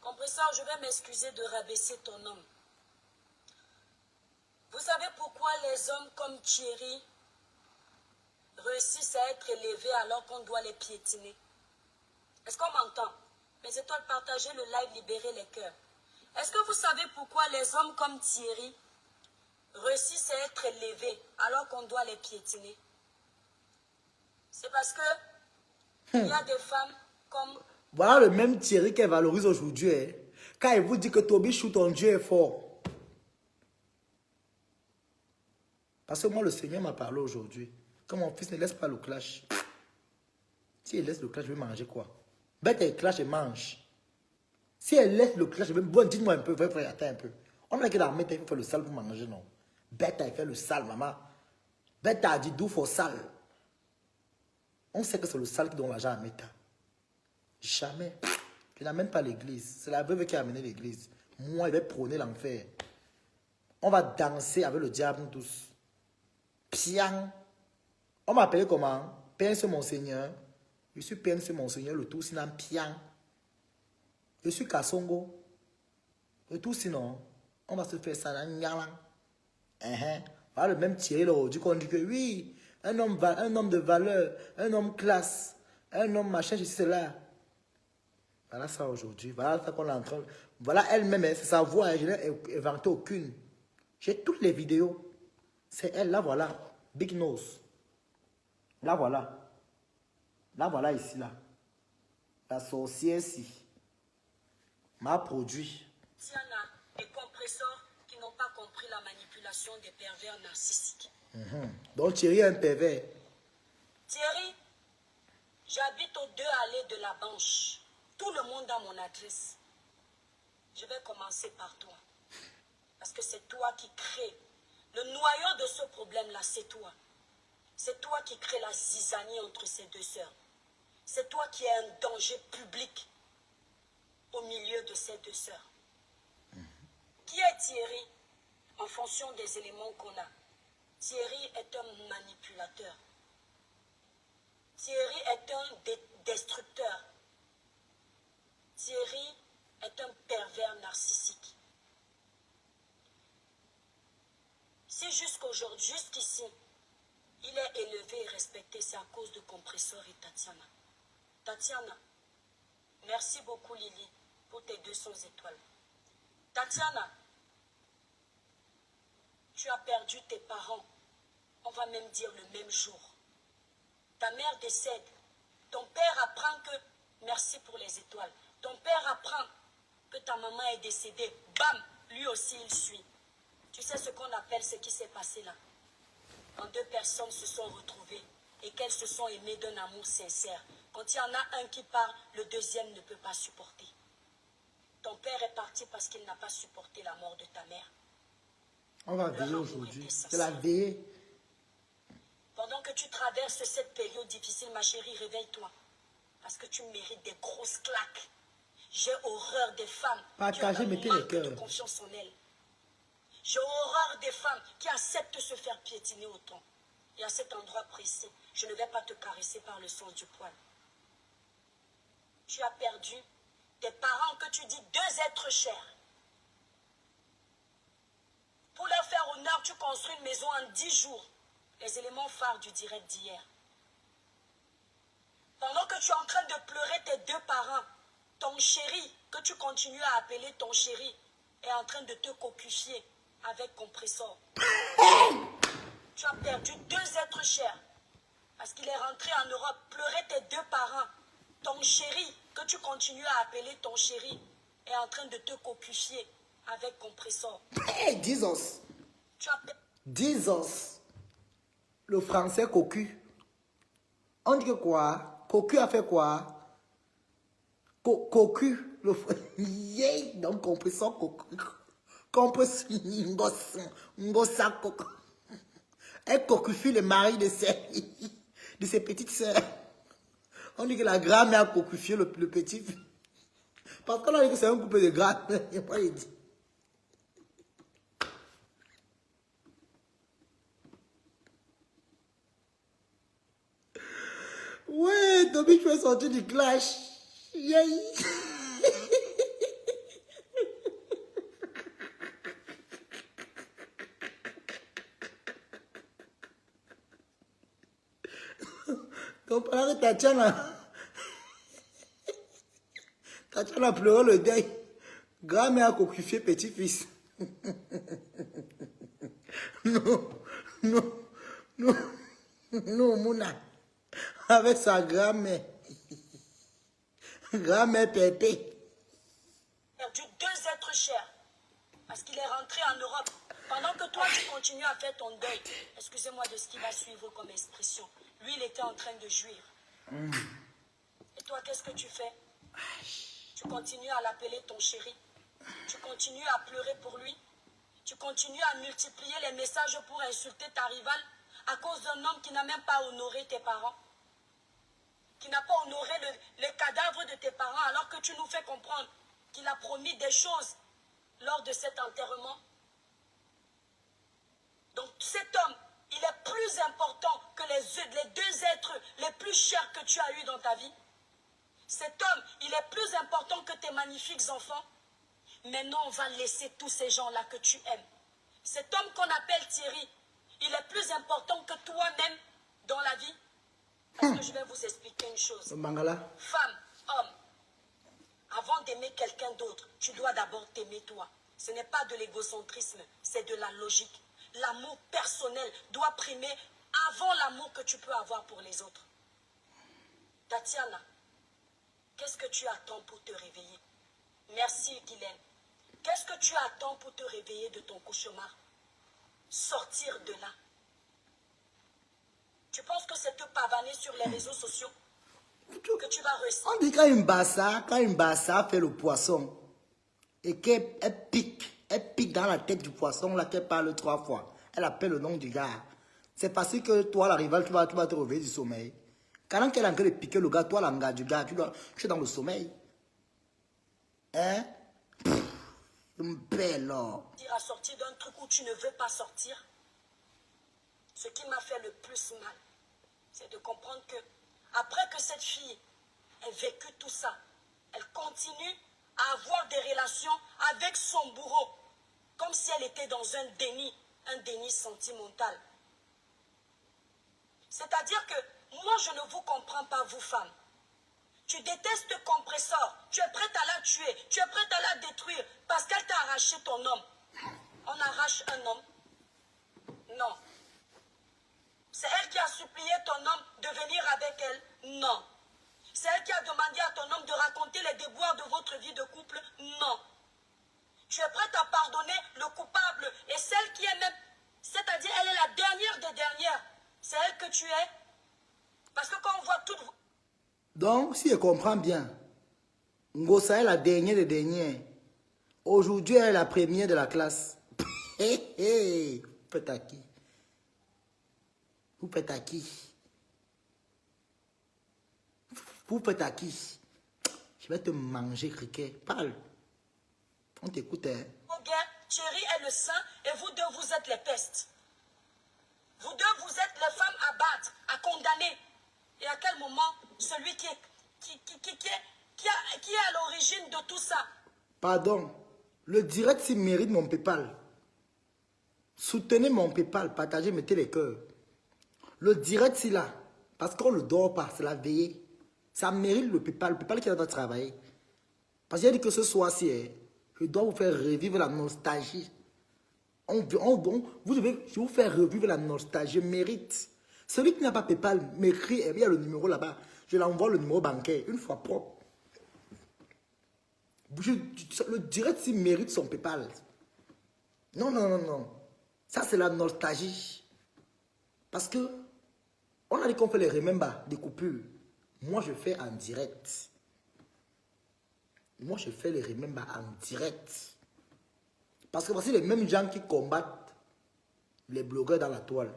compresseur, je vais m'excuser de rabaisser ton homme. Vous savez pourquoi les hommes comme Thierry réussissent à être élevés alors qu'on doit les piétiner? Est-ce qu'on m'entend? Mes étoiles, partagez le live, libérez les cœurs. Est-ce que vous savez pourquoi les hommes comme Thierry réussissent à être élevés alors qu'on doit les piétiner? C'est parce que il y a des femmes comme... Voilà le même Thierry qu'elle valorise aujourd'hui. Hein. Quand il vous dit que Tobichou, ton Dieu est fort. Parce que moi, le Seigneur m'a parlé aujourd'hui. Que mon fils ne laisse pas le clash. Si elle laisse le clash, je vais manger quoi? Bête, elle clash et mange. Si elle laisse le clash, bon, dites-moi un peu, frère, attends un peu. On a que la mettre, il faut faire le sale pour manger, non? Bête, elle fait le sale, maman. Bête, elle dit d'où faut sale. On sait que c'est le sale qui donne l'argent à Meta. Jamais. Je n'amène pas l'église. C'est la veuve qui a amené l'église. Moi, je vais prôner l'enfer. On va danser avec le diable tous. Piang. On m'a appelé comment? Père, c'est mon Seigneur. Je suis Père, c'est mon Seigneur. Le tout, sinon, Piang. Je suis Kassongo. Le tout, sinon, on va se faire ça dans Nyalang. Voilà le même Thierry aujourd'hui qu'on dit que oui, un homme de valeur, un homme classe, un homme machin, ceci, cela. Voilà ça aujourd'hui. Voilà ça qu'on est en train. Voilà elle-même, c'est sa voix, hein, je n'ai inventé aucune. J'ai toutes les vidéos. C'est elle, là voilà. Big Nose. Là voilà. Là voilà ici, là. La sorcière ici. M'a produit. Tiana et compresseurs qui n'ont pas compris la manipulation des pervers narcissiques. Donc Thierry est un pervers. Thierry, j'habite aux 2 allées de la Banche. Tout le monde a mon adresse. Je vais commencer par toi. Parce que c'est toi qui crée. Le noyau de ce problème-là, c'est toi. C'est toi qui crée la zizanie entre ces 2 sœurs. C'est toi qui es un danger public au milieu de ces 2 sœurs. Qui est Thierry? En fonction des éléments qu'on a. Thierry est un manipulateur. Thierry est un destructeur. Thierry est un pervers narcissique. Si jusqu'ici, il est élevé et respecté, c'est à cause de Compresseur et Tatiana. Tatiana, merci beaucoup Lily pour tes 200 étoiles. Tatiana, tu as perdu tes parents, on va même dire le même jour. Ta mère décède, ton père apprend que, merci pour les étoiles, ton père apprend que ta maman est décédée, bam, lui aussi il suit. Tu sais ce qu'on appelle ce qui s'est passé là? quand deux personnes se sont retrouvées et qu'elles se sont aimées d'un amour sincère, quand il y en a un qui part, le deuxième ne peut pas supporter. Ton père est parti parce qu'il n'a pas supporté la mort de ta mère. On va veiller aujourd'hui. C'est la veille. Pendant que tu traverses cette période difficile, ma chérie, réveille-toi. Parce que tu mérites des grosses claques. J'ai horreur des femmes Partagez, mettez les cœurs. de confiance en elles. J'ai horreur des femmes qui acceptent de se faire piétiner autant. Et à cet endroit précis, je ne vais pas te caresser par le sens du poil. Tu as perdu tes parents que tu dis deux êtres chers. Pour leur faire honneur, tu construis une maison en 10 jours. Les éléments phares du direct d'hier. Pendant que tu es en train de pleurer tes deux parents, ton chéri, que tu continues à appeler ton chéri, est en train de te cocufier avec compresseur. Tu as perdu deux êtres chers. Parce qu'il est rentré en Europe, pleurer tes deux parents. Ton chéri, que tu continues à appeler ton chéri, est en train de te cocufier avec compresseur. Hey, Jesus. Tu as perdu. Jesus. Le français cocu. On dit que quoi? Cocu a fait quoi? Cocu. Yeah, donc compresseur cocu. Compresseur. Ngossa cocu. Elle cocufie le mari de ses petites sœurs. On dit que la grand-mère a cocufié le petit. Parce qu'on a dit que c'est un couple de grand-mère. Il n'y a pas dit. Ouais, Toby, tu es sorti du clash. Yeah. Donc, pendant que Tatiana pleuré le deuil, grand-mère a cocufié petit-fils. Non, Mouna, avec sa grand-mère. Grand-mère Pépé. Perdu deux êtres chers. Parce qu'il est rentré en Europe. Pendant que toi, tu continues à faire ton deuil. Excusez-moi de ce qui va suivre comme expression. Lui, il était en train de jouir. Et toi, qu'est-ce que tu fais? Tu continues à l'appeler ton chéri. Tu continues à pleurer pour lui. Tu continues à multiplier les messages pour insulter ta rivale à cause d'un homme qui n'a même pas honoré tes parents. Qui n'a pas honoré le cadavre de tes parents alors que tu nous fais comprendre qu'il a promis des choses lors de cet enterrement. Donc cet homme, il est plus important que les deux êtres les plus chers que tu as eus dans ta vie. Cet homme, il est plus important que tes magnifiques enfants. Maintenant, on va laisser tous ces gens-là que tu aimes. Cet homme qu'on appelle Thierry, il est plus important que toi-même dans la vie. Parce que je vais vous expliquer une chose. Femme, homme, avant d'aimer quelqu'un d'autre, tu dois d'abord t'aimer toi. Ce n'est pas de l'égocentrisme, c'est de la logique. L'amour personnel doit primer avant l'amour que tu peux avoir pour les autres. Tatiana, qu'est-ce que tu attends pour te réveiller? Merci, Guylaine. Qu'est-ce que tu attends pour te réveiller de ton cauchemar? Sortir de là. Tu penses que c'est te pavaner sur les réseaux sociaux que tu vas réussir? On dit quand une bassa fait le poisson et qu'elle pique dans la tête du poisson, là, qu'elle parle 3 fois. Elle appelle le nom du gars. C'est parce que toi, la rivale, tu vas te réveiller du sommeil. Quand elle est en train de piquer le gars, toi, l'engagement du gars, tu es dans le sommeil. Hein? Belle. Tu as sorti d'un truc où tu ne veux pas sortir. Ce qui m'a fait le plus mal, c'est de comprendre que, après que cette fille ait vécu tout ça, elle continue à avoir des relations avec son bourreau, comme si elle était dans un déni sentimental. C'est-à-dire que moi, je ne vous comprends pas, vous femmes. Tu détestes Compresseur, tu es prête à la tuer, tu es prête à la détruire parce qu'elle t'a arraché ton homme. On arrache un homme? Non. C'est elle qui a supplié ton homme de venir avec elle? Non. C'est elle qui a demandé à ton homme de raconter les déboires de votre vie de couple? Non. Tu es prête à pardonner le coupable et celle qui est même C'est-à-dire, elle est la dernière des dernières. C'est elle que tu es. Parce que quand on voit toutes... Donc, si je comprends bien, Ngosa est la dernière des dernières. Aujourd'hui, elle est la première de la classe. Hé, hé, vous faites à qui? Vous faites à qui? Vous faites à qui? Je vais te manger, criquet. Parle. On t'écoute, hein. Thierry est le saint et vous deux, vous êtes les pestes. Vous deux, vous êtes les femmes à battre, à condamner. Et à quel moment, celui qui est à l'origine de tout ça? Pardon. Le direct, s'il mérite mon PayPal. Soutenez mon PayPal, partagez, mettez les cœurs. Le direct, c'est là. Parce qu'on ne dort pas, c'est la veillée. Ça mérite le PayPal qui doit travailler. Parce qu'il a dit que ce soir-ci, je dois vous faire revivre la nostalgie. Je vais vous faire revivre la nostalgie, je mérite. Celui qui n'a pas PayPal, m'écrit, il y a le numéro là-bas. Je l'envoie le numéro bancaire, une fois propre. Le direct, s'il mérite son PayPal. Non, non, non, non. Ça, c'est la nostalgie. Parce que, on a dit qu'on fait les remembers, des coupures. Moi, je fais en direct. Moi, je fais les remembers en direct. Parce que voici les mêmes gens qui combattent les blogueurs dans la toile.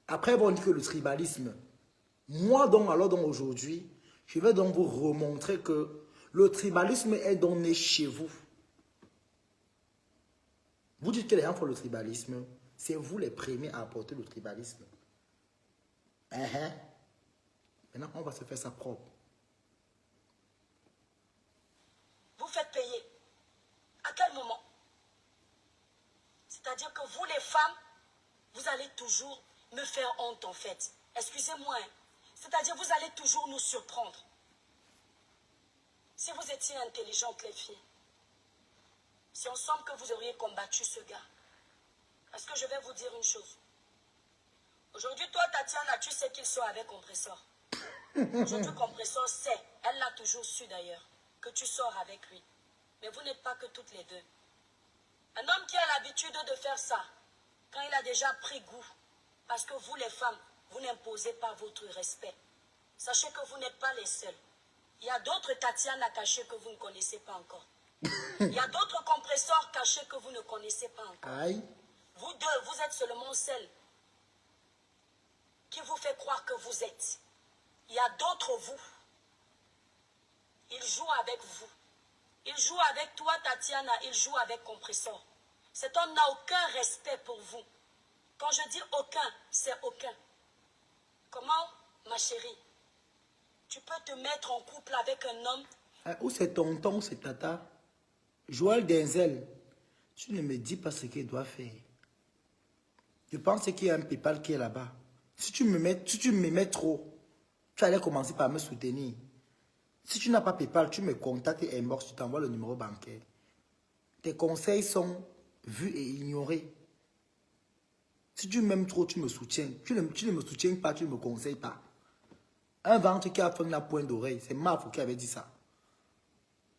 Après, ils vont dire que le tribalisme. Moi, donc, aujourd'hui, je vais donc vous remontrer que le tribalisme est donné chez vous. Vous dites que les gens font le tribalisme. C'est vous les premiers à apporter le tribalisme. Maintenant, on va se faire ça propre. Vous faites payer. À quel moment? C'est-à-dire que vous, les femmes, vous allez toujours me faire honte, en fait. Excusez-moi. Hein. C'est-à-dire vous allez toujours nous surprendre. Si vous étiez intelligentes, les filles, c'est ensemble que vous auriez combattu ce gars. Parce que je vais vous dire une chose. Aujourd'hui, toi, Tatiana, tu sais qu'il sort avec Compressor. Aujourd'hui, Compressor sait, elle l'a toujours su d'ailleurs, que tu sors avec lui. Mais vous n'êtes pas que toutes les deux. Un homme qui a l'habitude de faire ça, quand il a déjà pris goût, parce que vous, les femmes, vous n'imposez pas votre respect. Sachez que vous n'êtes pas les seuls. Il y a d'autres Tatiana cachées que vous ne connaissez pas encore. Il y a d'autres compresseurs cachés que vous ne connaissez pas encore. Aïe. Vous deux, vous êtes seulement celles qui vous fait croire que vous êtes. Il y a d'autres vous. Ils jouent avec vous. Ils jouent avec toi, Tatiana. Ils jouent avec Compressor. Cet homme n'a aucun respect pour vous. Quand je dis aucun, c'est aucun. Comment, ma chérie, tu peux te mettre en couple avec un homme? Où c'est tonton, c'est tata? Joël Denzel, tu ne me dis pas ce qu'il doit faire. Je pense qu'il y a un PayPal qui est là-bas. Si tu me mets trop, tu allais commencer par me soutenir. Si tu n'as pas PayPal, tu me contactes et inbox, tu t'envoies le numéro bancaire. Tes conseils sont vus et ignorés. Si tu m'aimes trop, tu me soutiens. Tu ne me soutiens pas, tu ne me conseilles pas. Un ventre qui a faim la pointe d'oreille, c'est Mafo qui avait dit ça.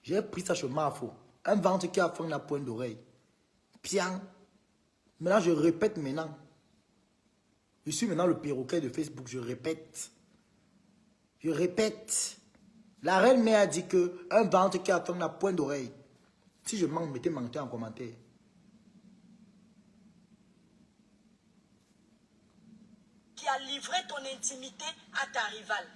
J'ai pris ça chez Mafo. Un ventre qui a faim la pointe d'oreille. Bien. Maintenant, je répète maintenant. Je suis maintenant le perroquet de Facebook, je répète. Je répète. La reine mère a dit que un ventre qui a faim la pointe d'oreille. Si je manque, mettez menteur en commentaire. Qui a livré ton intimité à ta rivale.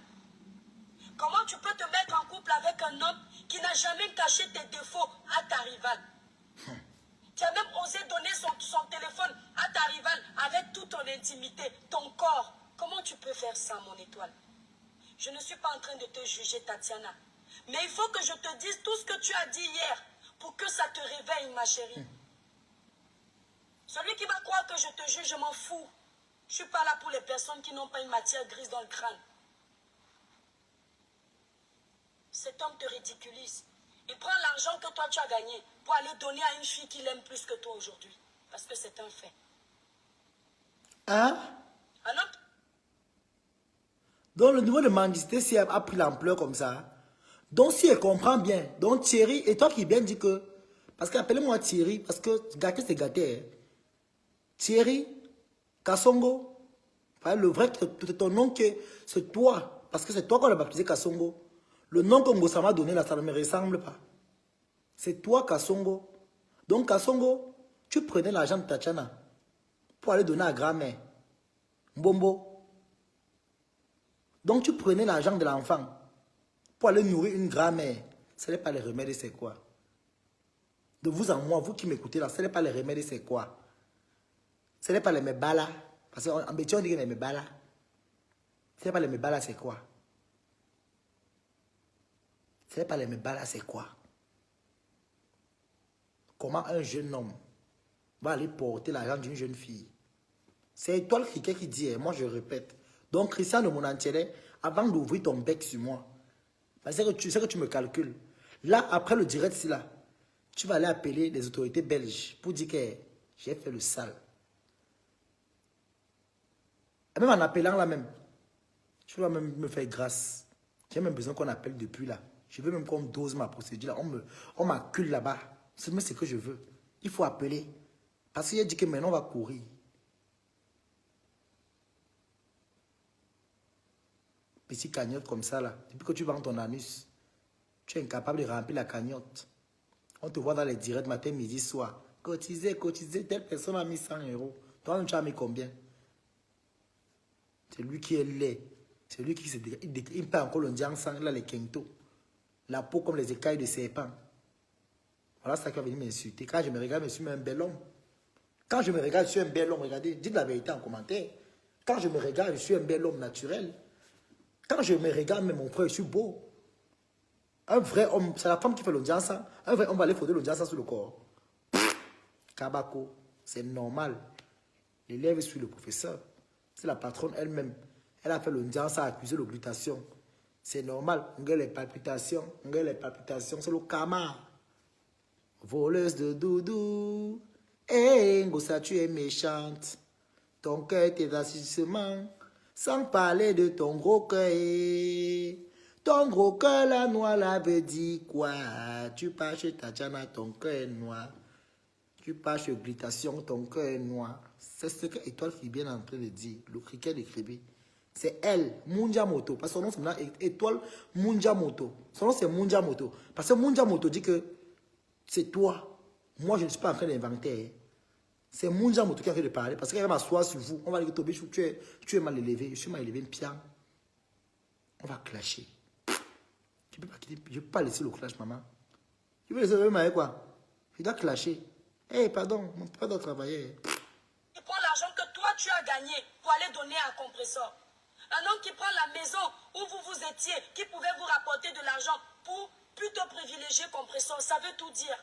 Comment tu peux te mettre en couple avec un homme qui n'a jamais caché tes défauts à ta rivale? Tu as même osé donner son téléphone à ta rivale avec toute ton intimité, ton corps. Comment tu peux faire ça, mon étoile? Je ne suis pas en train de te juger, Tatiana. Mais il faut que je te dise tout ce que tu as dit hier pour que ça te réveille, ma chérie. Celui qui va croire que je te juge, je m'en fous. Je ne suis pas là pour les personnes qui n'ont pas une matière grise dans le crâne. Cet homme te ridiculise. Il prend l'argent que toi tu as gagné pour aller donner à une fille qu'il aime plus que toi aujourd'hui. Parce que c'est un fait. Hein? Un homme... Donc le niveau de mendicité si a pris l'ampleur comme ça. Donc si elle comprend bien. Donc Thierry, et toi qui bien dit que... Parce qu'appelez-moi Thierry, parce que gâter c'est gâter. Hein. Thierry Kassongo. Le vrai, ton nom, c'est toi. Parce que c'est toi qu'on a baptisé Kassongo. Le nom que Ngossa m'a donné là, ça ne me ressemble pas. C'est toi Kassongo. Donc Kassongo, tu prenais l'argent de Tatiana pour aller donner à grand-mère. Mbombo. Donc tu prenais l'argent de l'enfant pour aller nourrir une grand-mère. Ce n'est pas les remèdes, c'est quoi? De vous en moi, vous qui m'écoutez là, ce n'est pas les remèdes, c'est quoi? Ce n'est pas les mebala. Parce qu'en Béthio, on dit que les mebala. Ce n'est pas les mebala, c'est quoi? Ce n'est pas les mebala, c'est quoi? Comment un jeune homme va aller porter l'argent d'une jeune fille? C'est Étoile Cricket qui dit, moi je répète. Donc Christian de Monantiere, avant d'ouvrir ton bec sur moi, c'est que tu me calcules. Là, après le direct, là, tu vas aller appeler les autorités belges pour dire que j'ai fait le sale. Et même en appelant là même, tu vas même me faire grâce. J'ai même besoin qu'on appelle depuis là. Je veux même qu'on dose ma procédure là. On m'accule là-bas. C'est ce que je veux. Il faut appeler. Parce qu'il a dit que maintenant on va courir. Petit cagnotte comme ça là. Depuis que tu vends ton anus, tu es incapable de remplir la cagnotte. On te voit dans les directs matin, midi, soir. Cotiser, cotiser. Telle personne a mis 100 €. Toi, tu as mis combien? C'est lui qui est laid. C'est lui qui se dégage. Il peut encore le diansan, là, les kento. La peau comme les écailles de serpent. Voilà ça qui va venir m'insulter. Quand je me regarde, je suis un bel homme. Quand je me regarde, je suis un bel homme. Regardez, dites la vérité en commentaire. Quand je me regarde, je suis un bel homme naturel. Quand je me regarde, mais mon frère, je suis beau. Un vrai homme, c'est la femme qui fait l'audience. Un vrai homme va aller foutre l'audience sur le corps. Kabako, c'est normal. L'élève suit le professeur. C'est la patronne elle-même. Elle a fait l'audience à accuser l'occlutation. C'est normal. On a les palpitations. C'est le karma. Voleuse de doudou. Eh, Ngossa, tu es méchante. Ton cœur, tes agissements. Sans parler de ton gros cœur. Ton gros cœur, la noix, la veut dire quoi? Tu pars chez Tatiana, ton cœur est noir. Tu pars chez Glitation, ton cœur est noir. C'est ce que Étoile qui est bien en train de dire. Le cricket d'écrire. C'est elle, Munja Moto. Parce que son nom, c'est maintenant Étoile Munja Moto. Son nom, c'est Munja Moto. Parce que Munja Moto dit que c'est toi. Moi, je ne suis pas en train d'inventer. C'est Munja Moto qui est en train de parler. Parce qu'elle va m'asseoir sur vous. On va dire que Tobi, tu es mal élevé. Je suis mal élevé, Pierre. On va clasher. Je ne peux pas laisser le clash, maman. Tu veux laisser le maman quoi? Je dois clasher. Hey, pardon, mon père doit travailler. Il prend l'argent que toi tu as gagné pour aller donner à un compresseur. Un homme qui prend la maison où vous étiez, qui pouvait vous rapporter de l'argent pour plutôt privilégier compresseur, ça veut tout dire.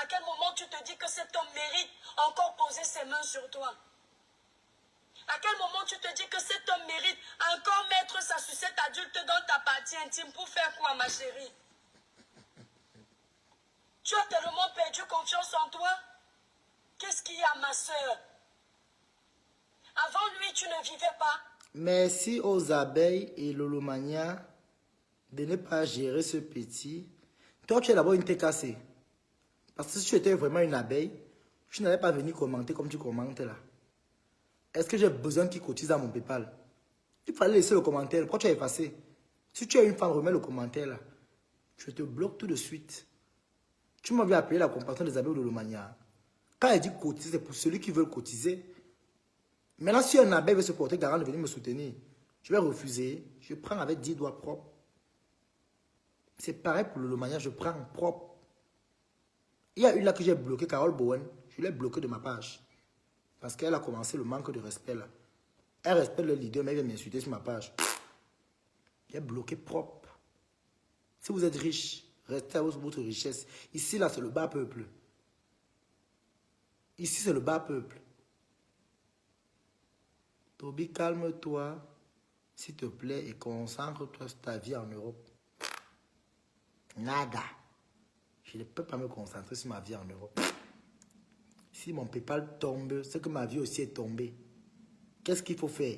À quel moment tu te dis que cet homme mérite encore poser ses mains sur toi? À quel moment tu te dis que cet homme mérite encore mettre sa sucette adulte dans ta partie intime pour faire quoi, ma chérie? Tu as tellement perdu confiance en toi? Qu'est-ce qu'il y a, ma soeur? Avant lui, tu ne vivais pas. Merci aux abeilles et Lolomania de ne pas gérer ce petit. Toi, tu es d'abord une tête cassée. Parce que si tu étais vraiment une abeille, tu n'allais pas venir commenter comme tu commentes là. Est-ce que j'ai besoin qu'il cotise à mon PayPal? Il fallait laisser le commentaire. Pourquoi tu as effacé? Si tu es une femme, remets le commentaire là. Je te bloque tout de suite. Tu m'avais appelé la compassion des abeilles de Lolomania. Quand elle dit cotiser, c'est pour celui qui veut cotiser. Maintenant, si un abeille veut se porter garant de venir me soutenir, je vais refuser. Je prends avec 10 doigts propres. C'est pareil pour le Lolomania, je prends propre. Il y a une là que j'ai bloqué, Carole Bowen. Je l'ai bloqué de ma page. Parce qu'elle a commencé le manque de respect là. Elle respecte le leader, mais elle vient m'insulter sur ma page. J'ai bloqué propre. Si vous êtes riche, restez à votre richesse. Ici, là, c'est le bas peuple. Ici, c'est le bas peuple. Toby, calme-toi, s'il te plaît, et concentre-toi sur ta vie en Europe. Nada. Je ne peux pas me concentrer sur ma vie en Europe. Si mon PayPal tombe, c'est que ma vie aussi est tombée. Qu'est-ce qu'il faut faire?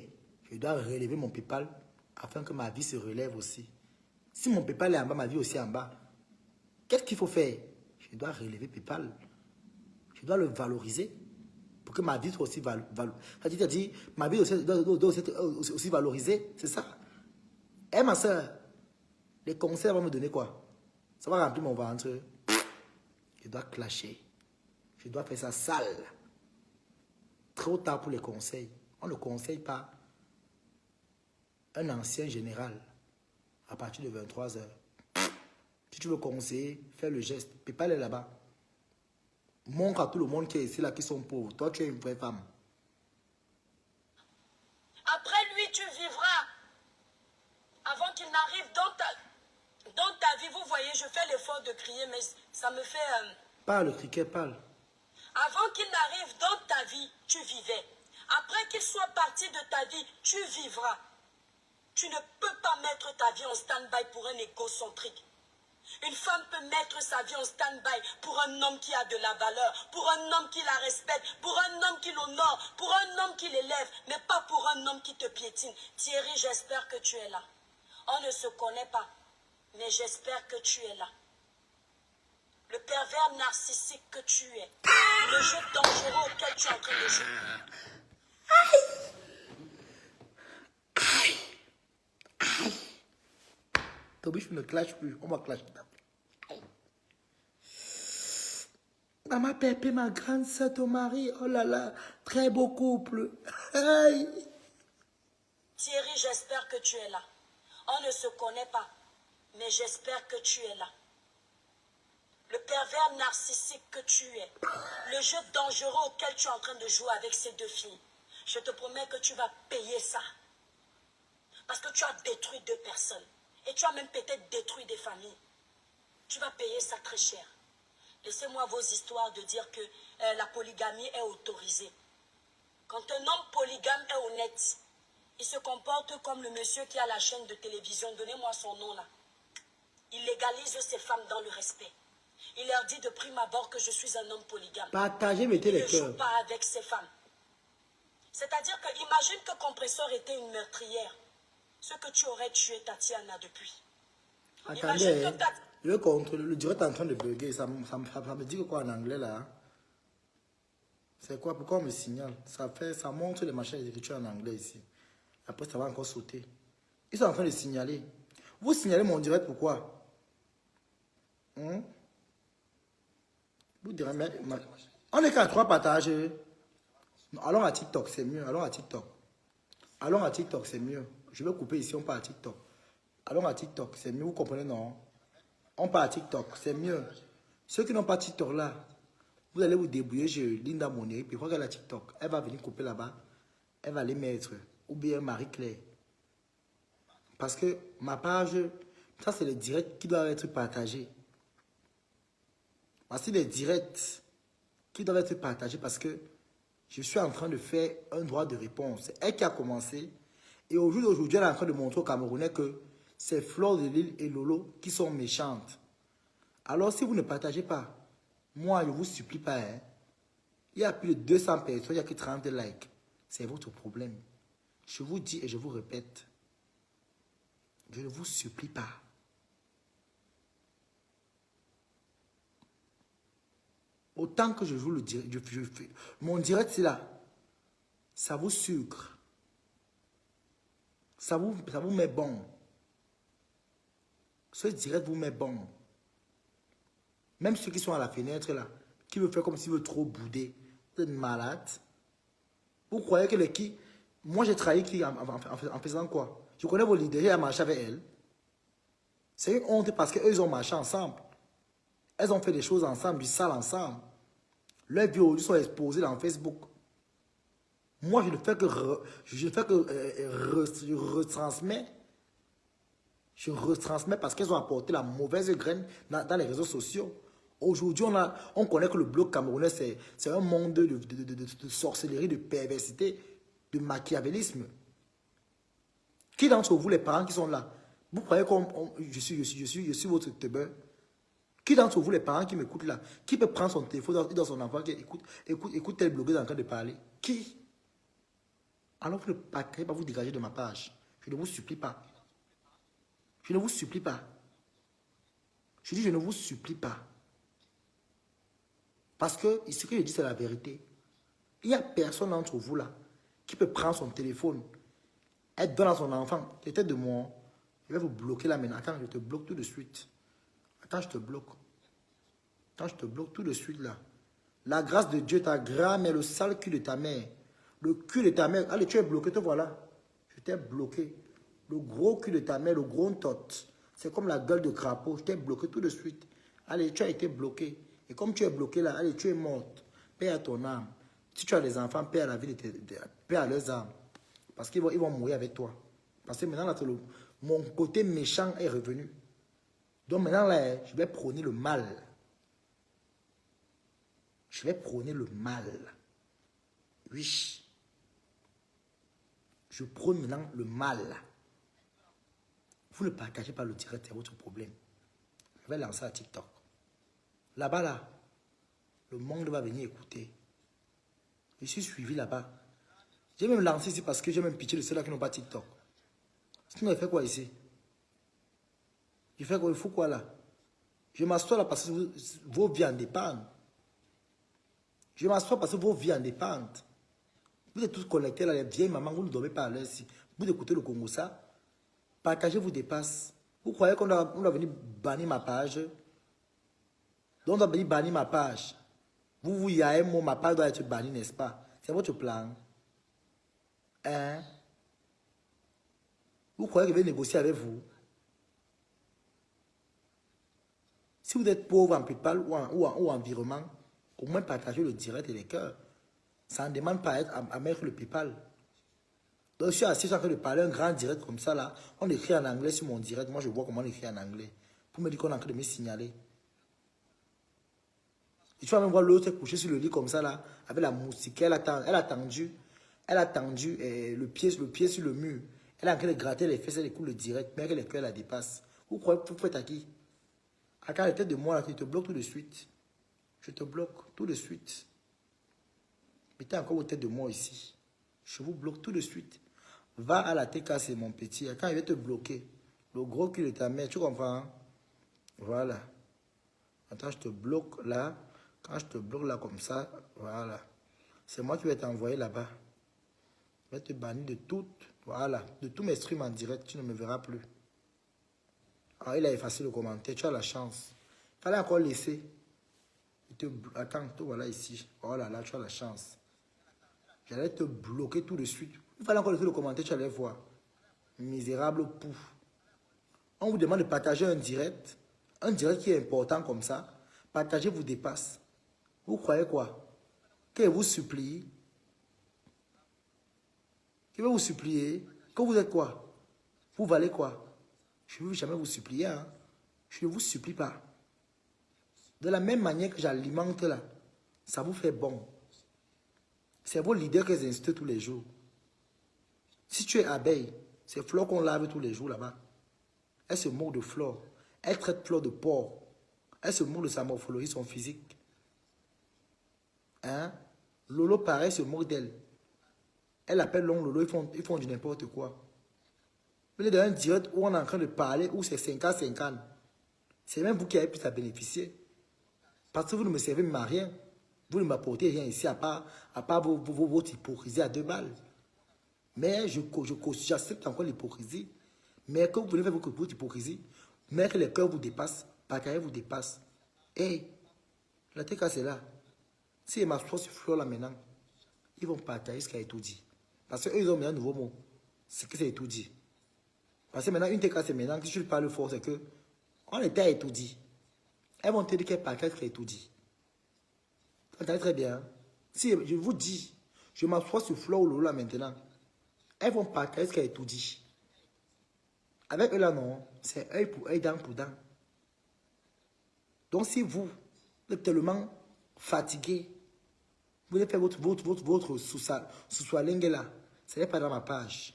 Je dois relever mon PayPal afin que ma vie se relève aussi. Si mon PayPal est en bas, ma vie aussi est en bas. Qu'est-ce qu'il faut faire? Je dois relever PayPal. Je dois le valoriser. Pour que ma vie soit aussi valorisée. Ma vie doit aussi valorisée. C'est ça. Eh ma soeur, les conseils vont me donner quoi? Ça va remplir mon ventre. Je dois clasher. Je dois faire ça sale. Trop tard pour les conseils. On ne conseille pas un ancien général à partir de 23 heures. Si tu veux conseiller, fais le geste. Ne peux pas aller là-bas. Montre à tout le monde qui est ici, là, qui sont pauvres. Toi, tu es une vraie femme. Après lui, tu vivras. Avant qu'il n'arrive dans ta vie, vous voyez, je fais l'effort de crier, mais ça me fait... Parle, criquet, parle. Avant qu'il n'arrive dans ta vie, tu vivais. Après qu'il soit parti de ta vie, tu vivras. Tu ne peux pas mettre ta vie en stand-by pour un égocentrique. Une femme peut mettre sa vie en stand-by pour un homme qui a de la valeur, pour un homme qui la respecte, pour un homme qui l'honore, pour un homme qui l'élève, mais pas pour un homme qui te piétine. Thierry, j'espère que tu es là. On ne se connaît pas, mais j'espère que tu es là. Le pervers narcissique que tu es, le jeu dangereux auquel tu es en train de jouer. Ton biche ne clash plus. On va clasher. Maman Pépé, ma grande soeur, ton mari. Oh là là. Très beau couple. Aïe. Thierry, j'espère que tu es là. On ne se connaît pas, mais j'espère que tu es là. Le pervers narcissique que tu es, le jeu dangereux auquel tu es en train de jouer avec ces deux filles, je te promets que tu vas payer ça. Parce que tu as détruit 2 personnes. Et tu as même peut-être détruit des familles. Tu vas payer ça très cher. Laissez-moi vos histoires de dire que la polygamie est autorisée. Quand un homme polygame est honnête, il se comporte comme le monsieur qui a la chaîne de télévision. Donnez-moi son nom là. Il légalise ses femmes dans le respect. Il leur dit de prime abord que je suis un homme polygame. Partagez, mettez les Il ne cœurs. joue pas avec ses femmes. C'est-à-dire que imagine que Compresseur était une meurtrière. Ce que tu aurais tué Tatiana depuis. Attendez, le direct est en train de bugger. Ça me dit que quoi en anglais là? C'est quoi? Pourquoi on me signale? Ça montre les machins d'écriture en anglais ici. Après, ça va encore sauter. Ils sont en train de signaler. Vous signalez mon direct pourquoi? Vous direz, mais on est qu'à 3 partages. Non, allons à TikTok, c'est mieux. Allons à TikTok. Allons à TikTok, c'est mieux. Je vais couper ici, on part à TikTok. Allons à TikTok, c'est mieux, vous comprenez, non? On part à TikTok, c'est mieux. Ceux qui n'ont pas TikTok là, vous allez vous débrouiller chez Linda Monnier, puis regarde la TikTok. Elle va venir couper là-bas. Elle va les mettre. Ou bien Marie-Claire. Parce que ma page, ça c'est les directs qui doivent être partagés. Voici les directs qui doivent être partagés parce que je suis en train de faire un droit de réponse. C'est elle qui a commencé. Et au jour d'aujourd'hui, elle est en train de montrer aux Camerounais que c'est Flore de Lille et Lolo qui sont méchantes. Alors, si vous ne partagez pas, moi, je ne vous supplie pas. Hein, il y a plus de 200 personnes, il n'y a que 30 likes. C'est votre problème. Je vous dis et je vous répète. Je ne vous supplie pas. Autant que je joue le direct, mon direct, c'est là. Ça vous sucre. Ça vous met bon. Ce direct vous met bon. Même ceux qui sont à la fenêtre là, qui veulent faire comme s'ils veulent trop bouder. Vous êtes malade. Vous croyez que les qui... Moi j'ai trahi qui en faisant quoi? Je connais vos leaders, j'ai marché avec elles. C'est une honte parce qu'eux ils ont marché ensemble. Elles ont fait des choses ensemble, du sale ensemble. Leurs vidéos sont exposées dans Facebook. Moi, je ne fais que, retransmettre. Je retransmets parce qu'elles ont apporté la mauvaise graine dans les réseaux sociaux. Aujourd'hui, on connaît que le bloc camerounais, c'est un monde de sorcellerie, de perversité, de machiavélisme. Qui d'entre vous, les parents qui sont là, vous croyez que je suis votre teubeur? Qui d'entre vous, les parents qui m'écoutent là, qui peut prendre son téléphone dans son enfant, qui écoute tel blogueur en train de parler? Qui? Alors vous ne partez pas, vous dégager de ma page. Je ne vous supplie pas. Je ne vous supplie pas. Je dis, je ne vous supplie pas. Parce que ce que je dis, c'est la vérité. Il n'y a personne d'entre vous là qui peut prendre son téléphone, elle donne à son enfant. T'étais de moi. Je vais vous bloquer là maintenant. Attends, je te bloque tout de suite. Attends, je te bloque. Attends, je te bloque tout de suite là. La grâce de Dieu, ta grand-mère, le sale cul de ta mère. Le cul de ta mère. Allez, tu es bloqué, te voilà. Je t'ai bloqué. Le gros cul de ta mère, le gros tot. C'est comme la gueule de crapaud. Je t'ai bloqué tout de suite. Allez, tu as été bloqué. Et comme tu es bloqué là, allez, tu es morte. Paix à ton âme. Si tu as des enfants, paix à la vie paix à leurs âmes. Parce qu'ils vont mourir avec toi. Parce que maintenant, là, mon côté méchant est revenu. Donc maintenant, là, je vais prôner le mal. Je vais prôner le mal. Oui. Je prône maintenant le mal. Vous ne partagez pas le direct, c'est votre problème. Je vais lancer à TikTok. Là-bas, là, le monde va venir écouter. Je suis suivi là-bas. J'ai même lancé ici parce que j'ai même pitié de ceux-là qui n'ont pas TikTok. Sinon, il fait quoi ici? Il fait quoi? Il faut quoi là? Je m'assois là parce que vos vies en dépendent. Je m'assois parce que vos vies en dépendent. Vous êtes tous connectés là, les vieilles mamans, vous ne dormez pas à l'heure ici. Vous écoutez le Congo ça. Partagez vous dépasse. Vous croyez qu'on doit venir bannir ma page? Donc on doit venir bannir ma page. Vous y a un mot, ma page doit être bannie, n'est-ce pas? C'est votre plan. Hein? Vous croyez que je vais négocier avec vous? Si vous êtes pauvre en PayPal ou en virement, au moins partagez le direct et les cœurs. Ça ne demande pas à mettre le PayPal. Donc, je suis assis en train de parler un grand direct comme ça, là. On écrit en anglais sur mon direct. Moi, je vois comment on écrit en anglais. Pour me dire qu'on est en train de me signaler. Et tu vas même voir l'autre couché sur le lit comme ça, là, avec la moustiquaire. Elle a tendu le pied sur le mur. Elle est en train de gratter les fesses, elle écoute le direct. Mais que les cœurs la dépassent. Vous croyez que vous faites à qui? À quand la tête de moi, là, je te bloque tout de suite. Je te bloque tout de suite. Mettez encore votre tête de moi ici. Je vous bloque tout de suite. Va à la TK, c'est mon petit. Quand il va te bloquer, le gros cul de ta mère, tu comprends? Hein? Voilà. Attends, je te bloque là. Quand je te bloque là comme ça, voilà. C'est moi qui vais t'envoyer là-bas. Je vais te bannir de tout. Voilà. De tous mes streams en direct, tu ne me verras plus. Ah, il a effacé le commentaire. Tu as la chance. Il fallait encore laisser. Attends, tout voilà ici. Oh là là, tu as la chance. J'allais te bloquer tout de suite. Il fallait encore laisser le commentaire, tu allais voir. Misérable pouf. On vous demande de partager un direct. Un direct qui est important comme ça. Partager vous dépasse. Vous croyez quoi? Que vous supplie? Je vais vous supplier. Que vous êtes quoi? Vous valez quoi? Je ne veux jamais vous supplier. Hein? Je ne vous supplie pas. De la même manière que j'alimente là, ça vous fait bon. C'est vos leaders que j'insulte tous les jours. Si tu es abeille, c'est Flore qu'on lave tous les jours là-bas. Elle se moque de Flore. Elle traite Flore de porc. Elle se moque de sa morphologie, son physique. Hein? Lolo, pareil, se moque d'elle. Elle appelle l'oncle Lolo, ils font du n'importe quoi. Vous êtes dans un direct où on est en train de parler, où c'est 50-50. C'est même vous qui avez pu à bénéficier. Parce que vous ne me servez même à rien. Vous ne m'apportez rien ici, à part votre hypocrisie à 2 balles. Mais j'accepte encore l'hypocrisie. Mais que vous voulez faire votre hypocrisie, mais que les cœurs vous dépassent, pas qu'elle vous dépasse. Hey, la TK c'est là. Si ils m'assoient sur Flore là maintenant, ils vont partager ce qui a été tout dit. Parce qu'eux, ils ont mis un nouveau mot. C'est que c'est tout dit. Parce que maintenant, une TK c'est maintenant, si je parle fort, c'est que on était à tout dit. Elles vont te dire qu'elles partent qu'elle est tout dit. Vous entendez très bien. Si je vous dis, je m'assois sur Flore ou Lola maintenant, elles vont partager ce qu'elle est tout dit. Avec eux là, non, c'est œil pour œil, dent pour dent. Donc si vous êtes tellement fatigué, vous voulez faire votre sous-soilingue là, ce n'est pas dans ma page.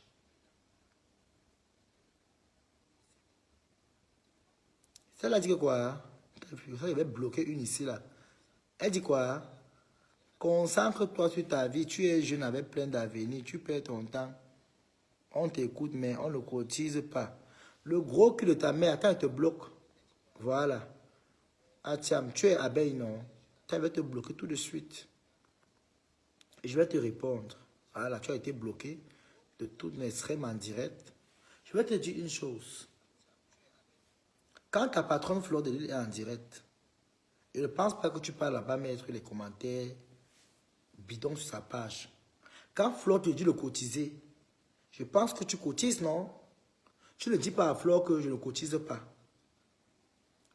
Celle-là dit que quoi? Je vais bloquer une ici là. Elle dit quoi? Concentre-toi sur ta vie. Tu es jeune avec plein d'avenir. Tu perds ton temps. On t'écoute, mais on ne cotise pas. Le gros cul de ta mère, attends, elle te bloque. Voilà. Ah tiens, tu es abeille, non? Elle va te bloquer tout de suite. Et je vais te répondre. Voilà, tu as été bloqué de toutes mes streams en direct. Je vais te dire une chose. Quand ta patronne Fleur de Lys est en direct, je ne pense pas que tu parles là-bas mettre les commentaires bidons sur sa page. Quand Fleur te dit de cotiser, je pense que tu cotises, non? Tu ne dis pas à Fleur que je ne cotise pas.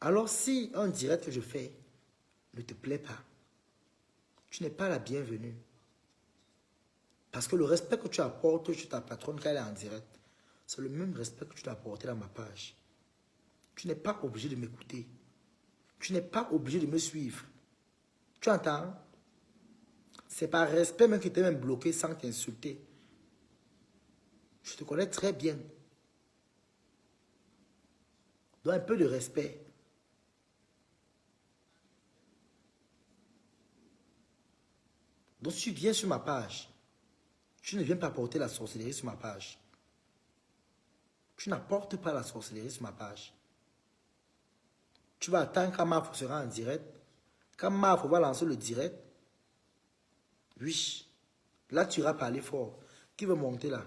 Alors si un direct que je fais ne te plaît pas, tu n'es pas la bienvenue. Parce que le respect que tu apportes sur ta patronne quand elle est en direct, c'est le même respect que tu dois apporter dans ma page. Tu n'es pas obligé de m'écouter. Tu n'es pas obligé de me suivre. Tu entends? C'est par respect même que tu es même bloqué sans t'insulter. Je te connais très bien. Donc un peu de respect. Donc si tu viens sur ma page, tu ne viens pas apporter la sorcellerie sur ma page. Tu n'apportes pas la sorcellerie sur ma page. Tu vas attendre quand Mafo sera en direct. Quand Mafo va lancer le direct, oui, là tu iras parler fort. Qui veut monter là?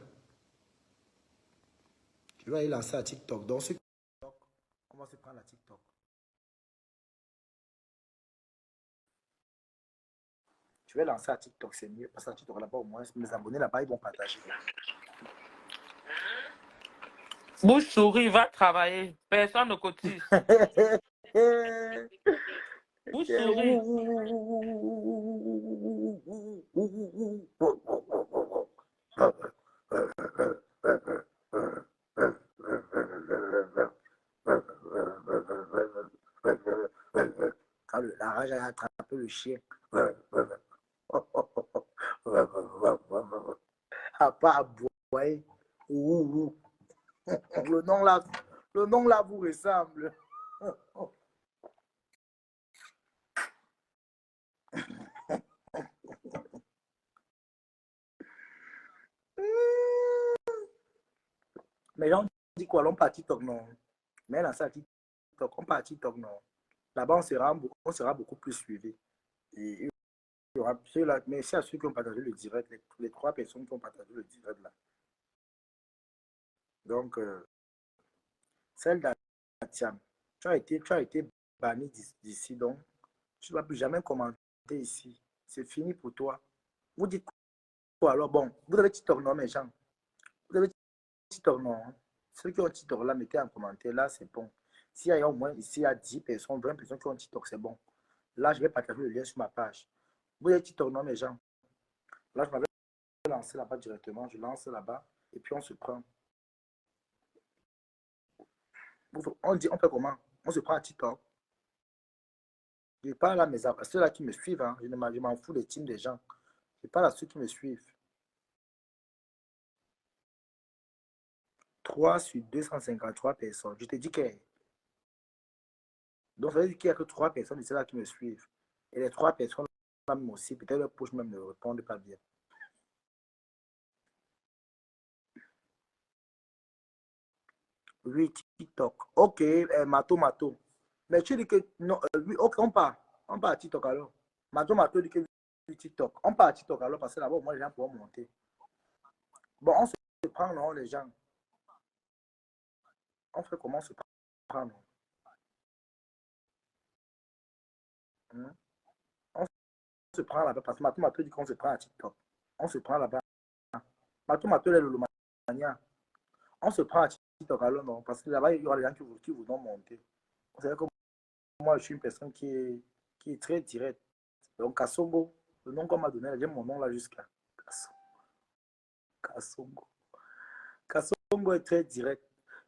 Tu vas aller lancer à TikTok. Donc ce TikTok, on va se prendre la TikTok. Tu vas lancer à TikTok, c'est mieux. Parce que TikTok là-bas, au moins, mes abonnés là-bas, ils vont partager. Bouche souris, va travailler. Personne ne cotise. Bouche souris. Quand la rage a attrapé le chien. À part aboyer. Le nom là vous ressemble. Mais là, on dit quoi? On part TikTok, non. Mais là, ça TikTok, on part TikTok, non. Là-bas, on sera beaucoup plus suivi. Et il y aura ceux-là, mais c'est à ceux qui ont partagé le direct, les 3 personnes qui ont partagé le direct là. Donc, celle d'Atiam, tu as été banni d'ici, donc tu ne vas plus jamais commenter ici. C'est fini pour toi. Vous dites quoi alors? Bon, vous avez TikTok, non, mes gens? Vous avez TikTok, non? Ceux qui ont TikTok là, mettez en commentaire, là, c'est bon. S'il y a au moins ici, il y a 10 personnes, 20 personnes qui ont TikTok, c'est bon. Là, je vais partager le lien sur ma page. Vous avez TikTok, non, mes gens? Là, je m'avais lancé là-bas directement. Je lance là-bas et puis on se prend. On dit, on fait comment? On se prend à TikTok. Je parle à ceux-là qui me suivent. Hein. Je m'en fous des teams des gens. Je parle à ceux qui me suivent. 3 sur 253 personnes. Je te dis que. Donc, ça veut dire qu'il n'y a que 3 personnes de ceux-là qui me suivent. Et les 3 personnes, même aussi, peut-être leur poche même ne répondent pas bien. Oui, TikTok. Ok, Mato. Mais tu dis que. Non, oui, ok, on part. On part à TikTok alors. Mato dit que oui, TikTok. On part à TikTok alors parce que là-bas, moi, les gens pourront monter. Bon, on se prend, non, les gens. On fait comment on se prend, non? Hein? On se prend là-bas parce que Mato dit qu'on se prend à TikTok. On se prend là-bas. Mato est le Lomania. On se prend à TikTok alors, non? Parce que là-bas, il y aura des gens qui voudront monter. Vous savez que moi, je suis une personne qui est très directe. Donc, Kassongo, le nom qu'on m'a donné, j'ai mon nom là jusqu'à Kassongo. Kassongo est très direct.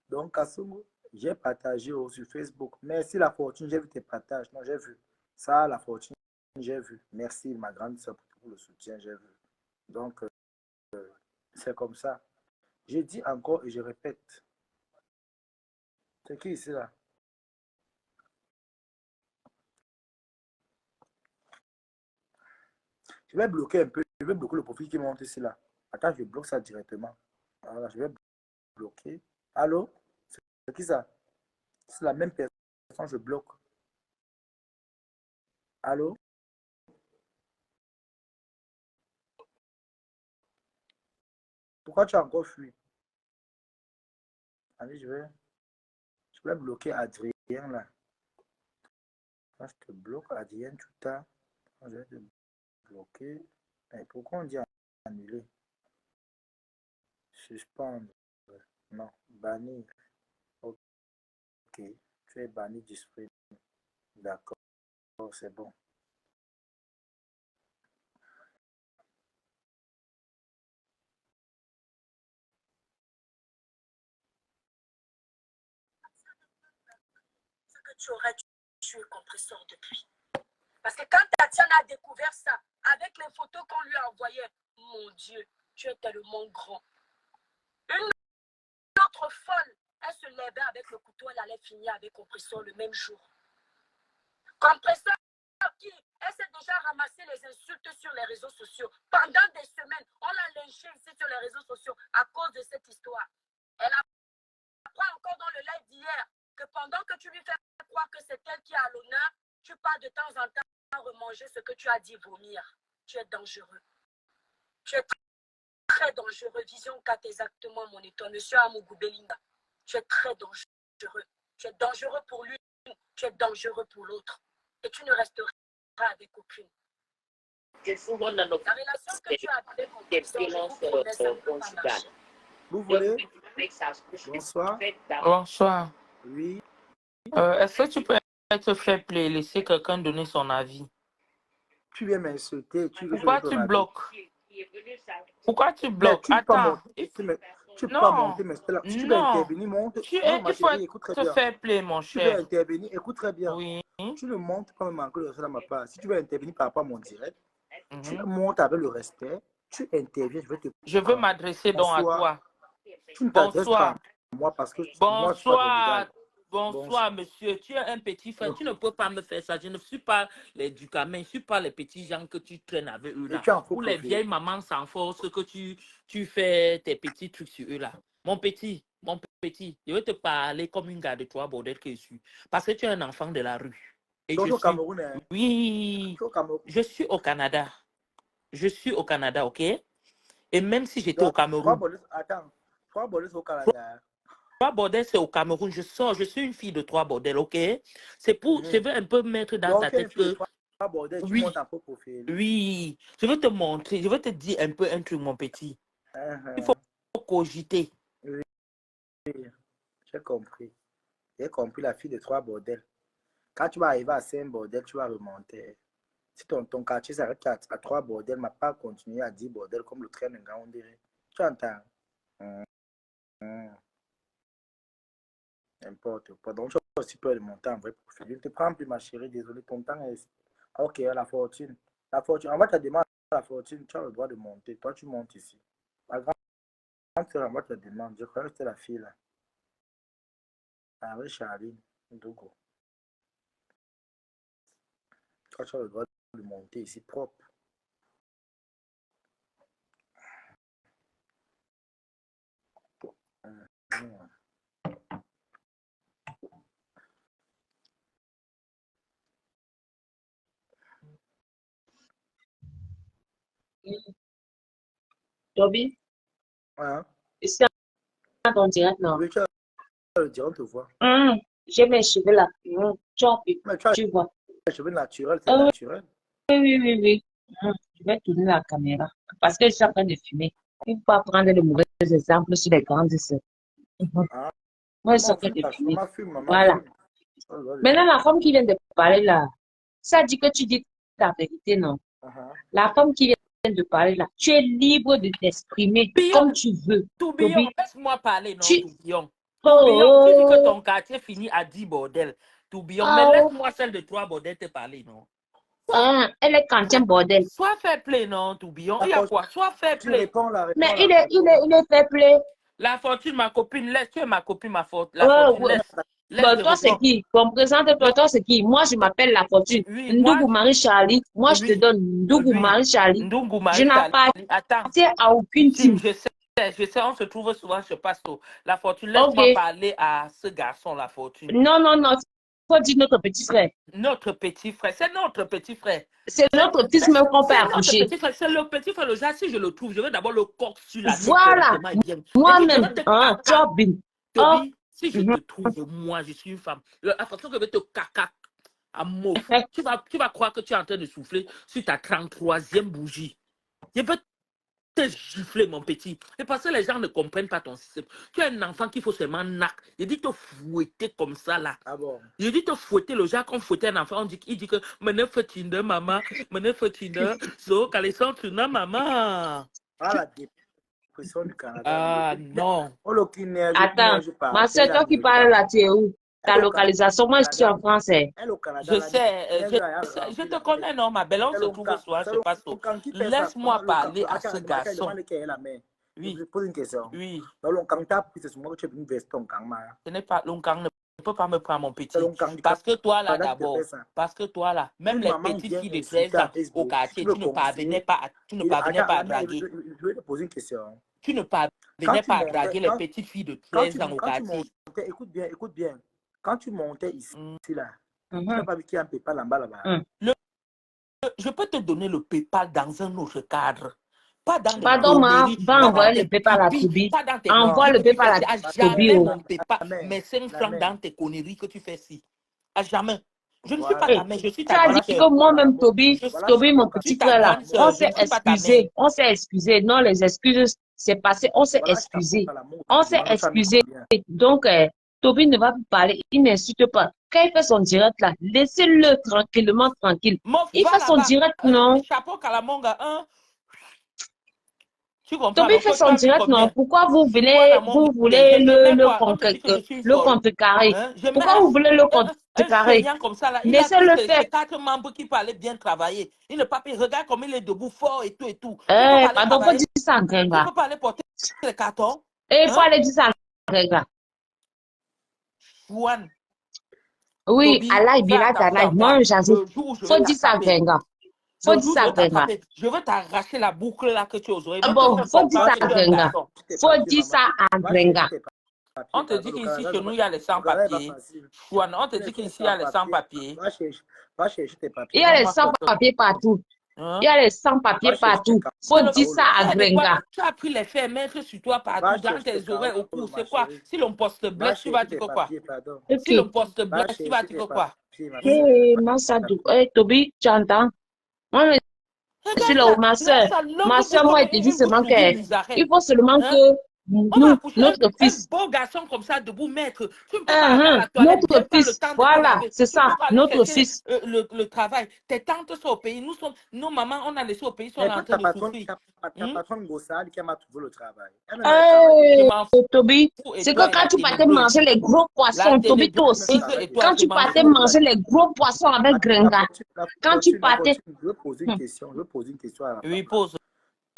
Donc, Kassongo, j'ai partagé sur Facebook. Merci la fortune, j'ai vu tes partages. Non, j'ai vu. Ça, la fortune, j'ai vu. Merci, ma grande soeur, pour le soutien, j'ai vu. Donc, c'est comme ça. J'ai dit encore et je répète. C'est qui ici là? Je vais bloquer un peu. Je vais bloquer le profil qui monte ici là. Attends, je bloque ça directement. Voilà, je vais bloquer. Allô? C'est qui ça? C'est la même personne, je bloque. Allô? Pourquoi tu as encore fui? Allez, je vais bloquer Adrien là. Là, je te bloque, Adrien, tout tard. Je vais te bloquer. Et pourquoi on dit annuler? Suspendre. Non, bannir. Ok, tu es banni du sprint. D'accord, c'est bon. Ce que tu aurais tué compresseur depuis. Parce que quand Tatiana a découvert ça, avec les photos qu'on lui a envoyées, mon Dieu, tu es tellement grand. Une autre folle, elle se levait avec le couteau, elle allait finir avec compresseur le même jour. Compresseur qui, elle s'est déjà ramassé les insultes sur les réseaux sociaux. Pendant des semaines, on l'a lynché ici sur les réseaux sociaux à cause de cette histoire. Elle apprend encore dans le live d'hier que pendant que tu lui fais croire que c'est elle qui a l'honneur, tu pars de temps en temps remanger ce que tu as dit vomir. Tu es dangereux. Tu es très dangereux. Vision 4 exactement, mon étoile. Monsieur Amougou Belinga, tu es très dangereux. Tu es dangereux pour lui, tu es dangereux pour l'autre. Et tu ne resteras avec aucune. La relation que tu as avec ton Vous voulez? Bonsoir. Bonsoir. Oui. Est-ce que tu peux être fair play et laisser quelqu'un donner son avis? Tu viens m'insulter. Pourquoi tu bloques? Pourquoi tu Mais bloques? tu ne peux pas Attends. monter. Tu peux pas Non. monter, mais là. Si tu veux Non. intervenir, monte. Non, ma Il faut chérie, écoute très être bien. fair play, mon Tu veux cher. intervenir, écoute très bien. Oui. Tu ne montes pas me manquer le respect à ma part. Si tu veux intervenir par rapport à mon direct, tu Mhm. montes avec le respect. Tu interviens, je vais te Je veux m'adresser donc à toi. Tu ne t'adresses pas Bonsoir. à moi parce que moi, je suis pas ton égal. Bonsoir, monsieur. Tu es un petit frère. Tu ne peux pas me faire ça. Je ne suis pas les ducamins. Je ne suis pas les petits gens que tu traînes avec eux Et là. tu en faux Ou les profil. vieilles mamans sans force que tu fais tes petits trucs sur eux là. Mon petit, je vais te parler comme une gars de trois bordel que je suis. Parce que tu es un enfant de la rue. Et Donc, je au suis. Cameroun, hein? Oui. Au Cameroun. Je suis au Canada. Je suis au Canada, ok? Et même si j'étais au Donc, Cameroun. attends. Trois bordels au Canada. Trois bordels, c'est au Cameroun. Je sors, je suis une fille de trois bordels, ok? C'est pour, je veux un peu mettre dans ta Donc, une tête fille de que, trois bordels, tu oui, montes en faux profil. oui, je veux te montrer, je veux te dire un peu un truc, mon petit. Il faut cogiter. Oui, j'ai compris. J'ai compris la fille de trois bordels. Quand tu vas arriver à 5 bordels, tu vas remonter. Si ton quartier s'arrête à 3 bordels, mais pas continuer à 10 bordels comme le train de on dirait. Tu entends? N'importe quoi. Donc, tu as aussi peur de monter en vrai profil. Je ne te prends plus, ma chérie. Désolé, ton temps est. Ok, la fortune. La fortune. On va te demander la fortune. Tu as le droit de monter. Toi, tu montes ici. La grande sœur, on va te demander. Je crois que c'était la fille là. Avec Charline. Ndogo. Toi, tu as le droit de monter ici propre. Toby, Hein? c'est en direct, non? Oui, tu as le dire, on te voit. J'ai mes cheveux là. Mais tu as Tu vois. les cheveux naturels, c'est Oui, naturel. oui. Je vais tourner la caméra parce que je suis en train de fumer. Il ne faut pas prendre de mauvais exemples sur les grandes sœurs. Ah, Moi, je suis en maman train fume, de fumer. maman fume, maman Voilà. fume. Oh, là, là. Maintenant, la femme qui vient de parler là, ça dit que tu dis la vérité, non? La femme qui vient de parler là, tu es libre de t'exprimer comme tu veux. Tourbillon, laisse-moi parler, non, Tu... Tourbillon. Oh, Tourbillon, tu dis que oh, ton quartier finit à 10 bordels. Tourbillon, mais oh. laisse-moi celle de 3 bordels te parler, non? Ah, elle est quand même bordel. Sois fair play, non, Tourbillon. Il y a D'accord, quoi? Sois fair tu play. réponds là, Mais réponds là. il est fair play. La fortune, ma copine, laisse. Tu es ma copine, la Oh, fortune, ouais. laisse. Bon, Laisse de toi, c'est répondre. qui? Bon, présente-toi, Non, toi, c'est qui? Moi, je m'appelle La Fortune. oui, Ndougou Marie-Charlie. Moi, je te oui, donne Ndougou oui. Marie-Charlie. Ndungu Je Marie-Charlie. Attends, n'appartiens à aucune Sim, team. je sais, on se trouve souvent chez Pasto. La fortune, Ok. laisse-moi parler à ce garçon, la fortune. Non. faut dire notre petit frère. Notre petit frère, c'est notre petit frère. C'est notre petit frère qu'on peut C'est notre accoucher. petit frère, c'est le petit frère. Le genre, si je le trouve, je vais d'abord le coq sur la tête Voilà. correctement et bien. Et puis, je Moi-même, vais te hein, caca. Tobin. Oh, Toby, si je mhm. te trouve, moi, je suis une femme. Attention que je vais te caca à mauve. Tu vas croire que tu es en train de souffler sur ta 33e bougie. Je vais te gifler, mon petit. Et parce que les gens ne comprennent pas ton système. Tu es un enfant qu'il faut seulement nac. Il dit te fouetter comme ça, là. Ah bon? Il dit te fouetter, le genre qu'on fouettait un enfant, il dit que me fouettinde, maman, me fouettinde, so, calisson, tu n'as maman. Ah, la dépression du Canada. Ah, non. Oh, le qui neige, Attends, neige pas. ma soeur, toi qui parles là, tu es où? Ta Elle au localisation, moi je suis en français. Elle au Canada. Je la sais, neige a je rempli te la connais, tête. non, ma belle, on C'est se le trouve au camp- soir, c'est je le passe. camp qui fait ça. Laisse-moi Le camp- parler à Attends, ce attends, garçon. demande qui est la main. Je Oui, pose une question. oui. Dans le camp, tu as pris, c'est moi que tu es venu vester ton camp. Ce n'est pas Longkang ne peut pas me prendre mon C'est petit. le camp du Parce que toi là Canada qui te d'abord, fait ça. parce que toi là, même Une les maman petites vient filles de insulter 13 ans à au Facebook. quartier, Tu veux tu ne parvenais conseiller. pas Attends, à la mère, draguer. je vais te poser une question. Tu ne Quand parvenais tu pas à montais, draguer les petites filles de 13 ans au quand tu quartier. montais, écoute bien. Quand tu montais ici, Hmm. là, tu Mhm, n'as pas vu qu'il y a un pépa là-bas, là-bas. mhm. Je peux te donner le PayPal dans un autre cadre. Pas dans des Pardon, ma, conneries, va pas dans envoyer tes le PayPal à pipis, Toby. pas dans tes Envoie pipis le que tu fais PayPal ici. À à Toby. jamais Oh. mon PayPal, mère, mes 5 la francs mère. dans tes conneries que tu fais ici. À jamais. Je ne suis pas Voilà. ta Hey, mère, je suis tu ta as grande dit Voilà, sœur. que moi-même, Toby, Je voilà, Toby, mon suis petit ta frère là, grande on sœur, je s'est ne suis pas ta mère. excusé. On s'est excusé. Non, les excuses, c'est passé. On s'est voilà, je t'apporte excusé. à l'amour. On Je te s'est demande, tu as mis excusé. combien? Donc, Toby ne va plus parler. Il n'insulte pas. Quand il fait son direct là, laissez-le tranquillement, tranquille. Mof, Il va fait son là-bas. direct, non? Chapeau Kalamonga, hein? Tu comprends, Toby donc fait tu son as mis direct, non? combien? Pourquoi vous voulez, Mon vous gars, voulez je mets quoi? On te dit que je suis le folle. contrecarrer? Hein? Je mets Pourquoi vous voulez le un contrecarrer? feignant comme ça, là. Il a pris Laissez-le faire. ses 4 membres qui parlaient bien travailler. Il ne pas regarde comme il est debout, fort et tout et tout. Tu peux pas aller Pardon, faut travailler? dire ça en Tu gringa. peux pas aller porter les cartons? Il faut Hein? aller dire ça en gringa. Juan, Oui, Toby, Allah, fais Bila, attention Talai. à Moi, toi. j'avoue. Le jour où je Faut vais dire ça en t'attraper, gringa. Faut le dire jour où je ça en vais gringa. t'attraper, je vais t'arracher la boucle là que tu as aux oreilles. Ah Je vais te bon, faire faut dire comprendre ça que en tu es un gringa. garçon. Tes Faut papiers, dire maman. ça en Va chercher gringa. tes On papiers, te dit pardon. Le qu'ici, Canada, chez nous, il y a les le Canada est pas sans-papiers. facile. Juan, on te Les dit filles qu'ici, il y a les sans-papiers. va chercher tes Il papiers. y a les Donne-moi sans-papiers partout. Hein? Il y a les sans-papiers Va chercher tes partout. Faut C'est le dire ça à cartons. de quoi? gringa. Tu as pris les faits, mettre sur toi Va partout, dans chercher tes tes oreilles, au cou. cartons, ma C'est quoi? chérie. Si l'on poste Va blesse, tu vas chercher dire tes que quoi? papiers, pardon. Si Ok. l'on poste Va blesse, tu vas chercher dire tes que quoi? papiers, ma chérie. Hey, Massadou. Hey, Toby, tu entends? Moi, je suis Regarde là où ça, regarde ça, ma longue soeur, bouche moi, comme elle te dit une bouche seulement d'ouvrier que il Nazareth. faut seulement Hein? que On va nous, accoucher notre un fils, beau garçon comme ça debout, maître. Tu ne peux pas aller à la toilette, notre bien prendre le fils, temps de te voilà, laver. c'est Tu ne ça, peux pas aller notre chercher fils. le travail. Tes tantes sont au pays, nos mamans, on a laissé au pays, sont Mais en quand train ta de patronne, souffrir. ta Hmm? patronne Gossard qui m'a trouvé le travail. Elle me met à travailler. Je Hey, m'en Toby, fous, et c'est toi que et quand la tu partais manger ténébreuse. les gros La poissons, Toby, toi Elle me aussi, ténébreuse et travaille. toi, quand je tu m'en partais fous. manger les gros poissons avec Gringa, quand tu La partais, fortune, je veux poser une question. Je veux poser une question à la Oui, femme. pose.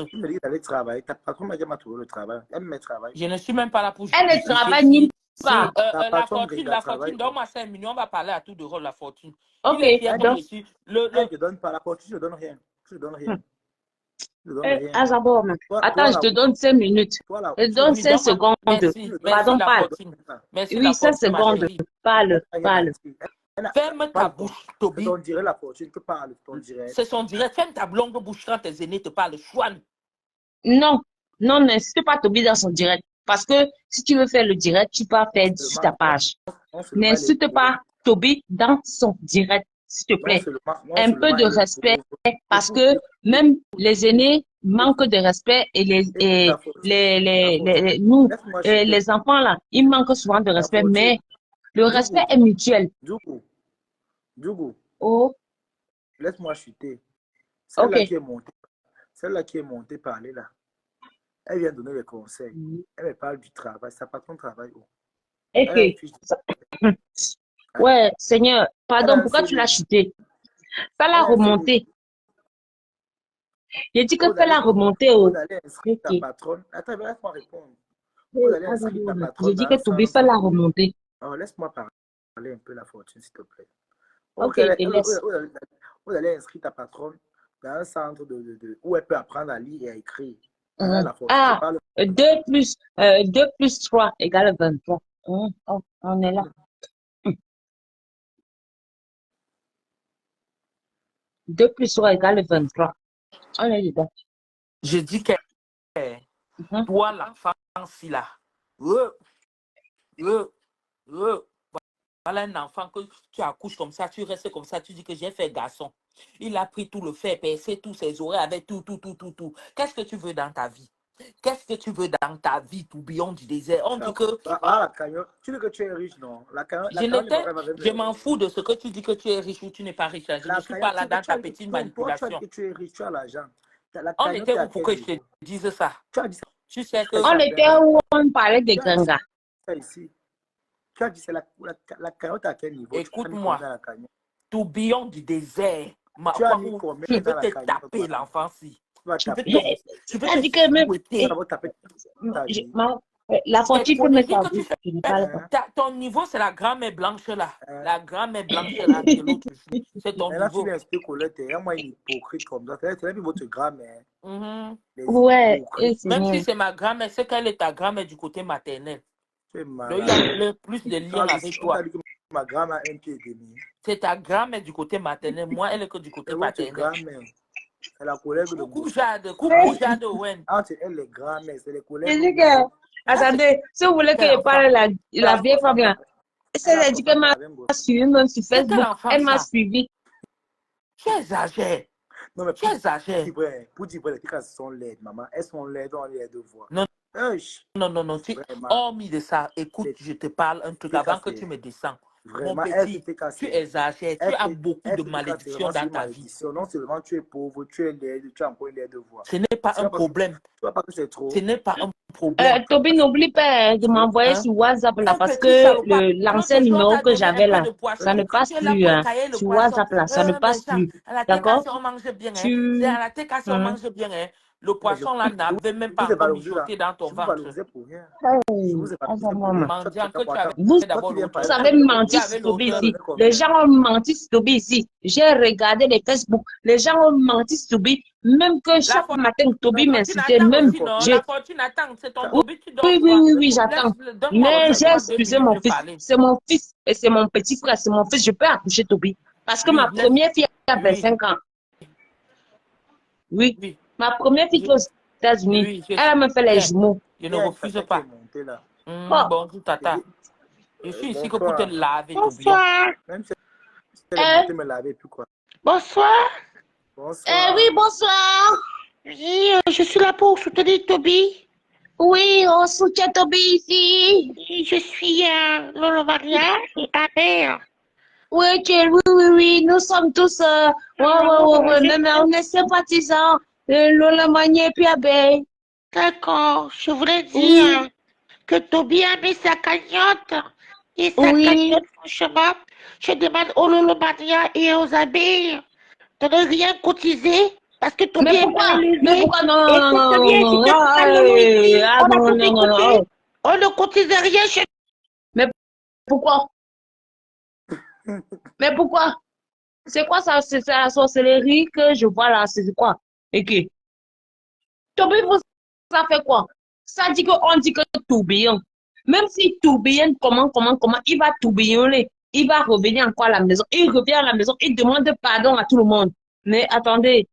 Tu me dis d'aller travailler. Ta patronne m'a dit qu'elle m'a trouvé le travail. Elle me met travail. Je ne suis même pas là pour elle ne justifier travaille ni si, pas. Ta patronne Gringa la travaille fortune, où? donne-moi 5 millions, on va parler à tout de rôle, la fortune. Ok, Il est fier comme Elle, je suis. elle te donne pas la fortune, je ne donne rien. Je ne donne rien. Je ne donne rien. Azabor, attends, Toi, je là, te donne 5 minutes. toi, là, Je te tu ne donne Oui, 5 donne-moi. secondes. tu Merci, ne donnes merci Pardon, la rien. parle. Tu ne fortune. donnes pas. Merci Oui, la 5 fortune, ma secondes. chérie. Parle, Elle n'a rien parle. dit. Elle n'a Ferme ta pas de bouche, C'est Toby. ton direct, la fortune. Que parle de ton direct. C'est son direct. Ferme ta longue bouche quand tes aînés te parlent. Chouane. Non, non, n'insiste pas Toby dans son direct. Parce que si tu veux faire le direct, tu peux faire sur ta page. Seulement elle est N'insulte pauvre. pas Toby dans son direct, s'il te plaît. Un peu de Elle est respect, pauvre. parce que même les aînés manquent de respect et Écoute la fortune. La fortune. nous, Laisse-moi chuter. les enfants là, ils manquent souvent de La respect, fortune. mais le respect Djougou, est mutuel. Djougou, Oh, laisse-moi chuter. ok. Celle-là qui est montée parler là, elle vient donner les conseils. Elle me parle du travail. Sa patron travaille où? Elle a une Ok. fiche. Ouais, Seigneur, Elle a pardon, un pourquoi tu l'as CDI. chuté? Ça Elle l'a a un CDI. remonté. J'ai dit que Vous fais-la allez, remonter. vous Oh. allez inscrire ta Ok. patronne. Attends, laisse-moi répondre. Vous allez inscrire ta J'ai patronne dit dans que un Toby, centre. fais-la remonter. Oh, laisse-moi parler un peu la fortune, s'il te plaît. Ok, je te laisse. Vous allez inscrire ta patronne dans un centre où elle peut apprendre à lire et à écrire. Alors, la fortune, je Ah, parle. 2 plus 3 égale 23. Oh, on est là. 2 plus 3 égale 23. On est dedans. Je dis que Mhm. toi, l'enfant-ci là, euh, euh, euh, voilà un enfant que tu accouches comme ça, tu restes comme ça, tu dis que j'ai fait garçon. Il a pris tout le fait, percé tous ses oreilles avec tout. Qu'est-ce que tu veux dans ta vie? Qu'est-ce que tu veux dans ta vie, tourbillon du désert? On dit que La cagnotte, tu dis que tu es riche, non? La je cagnotte n'est pas je m'en fous de ce que tu dis que tu es riche ou tu n'es pas riche. Je ne La suis pas cagnotte, là dans tu as ta dit, petite peu importe, tu as dit manipulation. que tu es riche, tu as l'argent. La On cagnotte était est à où pour quel que je te niveau? dise ça? Tu as dit Tu sais que On était où on parlait de tu as dit Ganga. ça ici. Tu as dit c'est la cagnotte à quel niveau? Tu as mis combien écoute-moi, dans la cagnotte? tourbillon du désert, Tu as mis où combien je veux dans la te cagnotte? taper l'enfant-ci. Tu vas Je veux taper. Ça dit que même, Tu vas fouetter. d'abord taper ta vie. la C'est fortune peut me polémique que tu servir. fais. Je ne parle pas. Ton niveau, c'est la grand-mère blanche là. Hein? La grand-mère blanche là de l'autre jour. C'est ton Et là, tu niveau. viens expliquer Colette, et moi, une hypocrite comme ça. C'est même votre grand-mère. Mhm. Les Ouais, hypocrites. c'est Même bien. si c'est ma grand-mère, c'est qu'elle est ta grand-mère du côté maternel. Tu es Donc, il y a malade. plus de liens avec On t'a toi. dit que ma grand-mère a un pied et demi. C'est ta grand-mère du côté maternel. Moi, elle est que du C'est côté votre paternel. grand-mère. C'est la collègue de Coucou Moussa. Jade Owen. Entre elle, les grand-mères, c'est les Je collègues dis de que, Moussa. attendez, si vous voulez que Quel je enfant? parle la vieille femme là, Elle a elle dit qu'elle m'a avec un suivi même sur C'est quel Facebook. enfant Elle m'a ça? suivi. Tu exagères. Non, mais Tu exagères. pour dire vrai, les filles sont laides, maman. Elles sont laides, on les de voir. Non, Hush, non. vraiment. Hormis de ça, écoute, Les je te parle un truc filles avant que cassées. tu me descends. Mon Vraiment, elles se petit, fait tu casser. exagères. Tu as beaucoup de Elle fait casser malédictions vraiment sur dans une ta vie. malédiction. Non seulement tu es pauvre, tu es laide, tu as encore une laide de voir. Ce n'est pas un problème. Tu vois pas que c'est trop. Ce n'est pas un problème. Toby, n'oublie pas de m'envoyer Hein? sur WhatsApp là Un parce petit que salopard. l'ancien L'autre jour, on numéro t'a que donné un j'avais peu là, de ça poisson. ne passe Tu es là plus pour hein. écailler le Sur poisson. WhatsApp là, ça ne Mais passe ça, plus. à la D'accord? TKC, on mange bien. Hein? C'est Tu... à la TKC, on Hein? mange bien. Hein? Le Mais je, poisson là n'avait même je pas vous ai encore valorisé là. mijoté dans ton Je vous ventre. valorisais pour rien. Je Hey, vous ai attends, valorisé pour maman. rien. Mendiant, que tu Vous, avais vous d'abord Toi qui viens l'auteur. parler, avez Tu menti avais sur Toby tu as l'auteur. donné ici. Les combien? gens ont menti sur Toby ici. J'ai regardé les Facebook. Les gens ont menti sur Toby. Même que La chaque matin, Toby fortune m'insultait. attend Même, aussi, non? j'ai... La fortune attend. C'est ton Tu Toby, tu dors Oui, oui, souvent. oui, as oui, combien? j'attends. Donne-moi Mais j'ai donne-moi 2 excusé minutes mon de fils. parler. C'est mon fils et c'est mon petit frère. C'est mon fils. Je peux accoucher Toby. Parce que Oui, ma première fille a oui, 25 ans. Oui. oui. Ma première fille qui Je, est aux États-Unis. oui, Elle a me fait les tiens, jumeaux. je Il ne y a refuse quelqu'un qui est pas. monté là. Oh. Bonjour, J'ai tata. dit, Je suis ici que pour te bonsoir. laver, tourbillon. Bonsoir. Même si elle est Euh, montée me laver, puis quoi. Bonsoir. Bonsoir. oui, bonsoir. Oui, je suis là pour soutenir Toby. Oui, on soutient Toby ici. Et je suis Lolo Maria et Abel. Oui, oui, nous sommes tous, mais on est sympathisants. Lola Magné et puis Abeille. D'accord. Je voulais Oui, dire que Toby a mis sa cagnotte. Et sa oui. cagnotte, franchement, je demande aux Lolo Maria et aux abeilles de ne rien cotiser parce que Toby Mais est mal pourquoi? Mais élevé. pourquoi? Non, Et non, c'est non, bien, non, si non, tu non, as nous ici, on a non, tout non, non, écouté. non. On ne cotise rien chez Mais pourquoi? Mais pourquoi? C'est quoi ça? C'est la sorcellerie que je vois là, c'est quoi? Et qui? Toby, ça fait quoi? Ça dit qu'on dit que tourbillon. Même si tourbillon, comment, il va tourbillonner. Il va revenir encore à la maison. Il revient à la maison, il demande pardon à tout le monde. Mais attendez,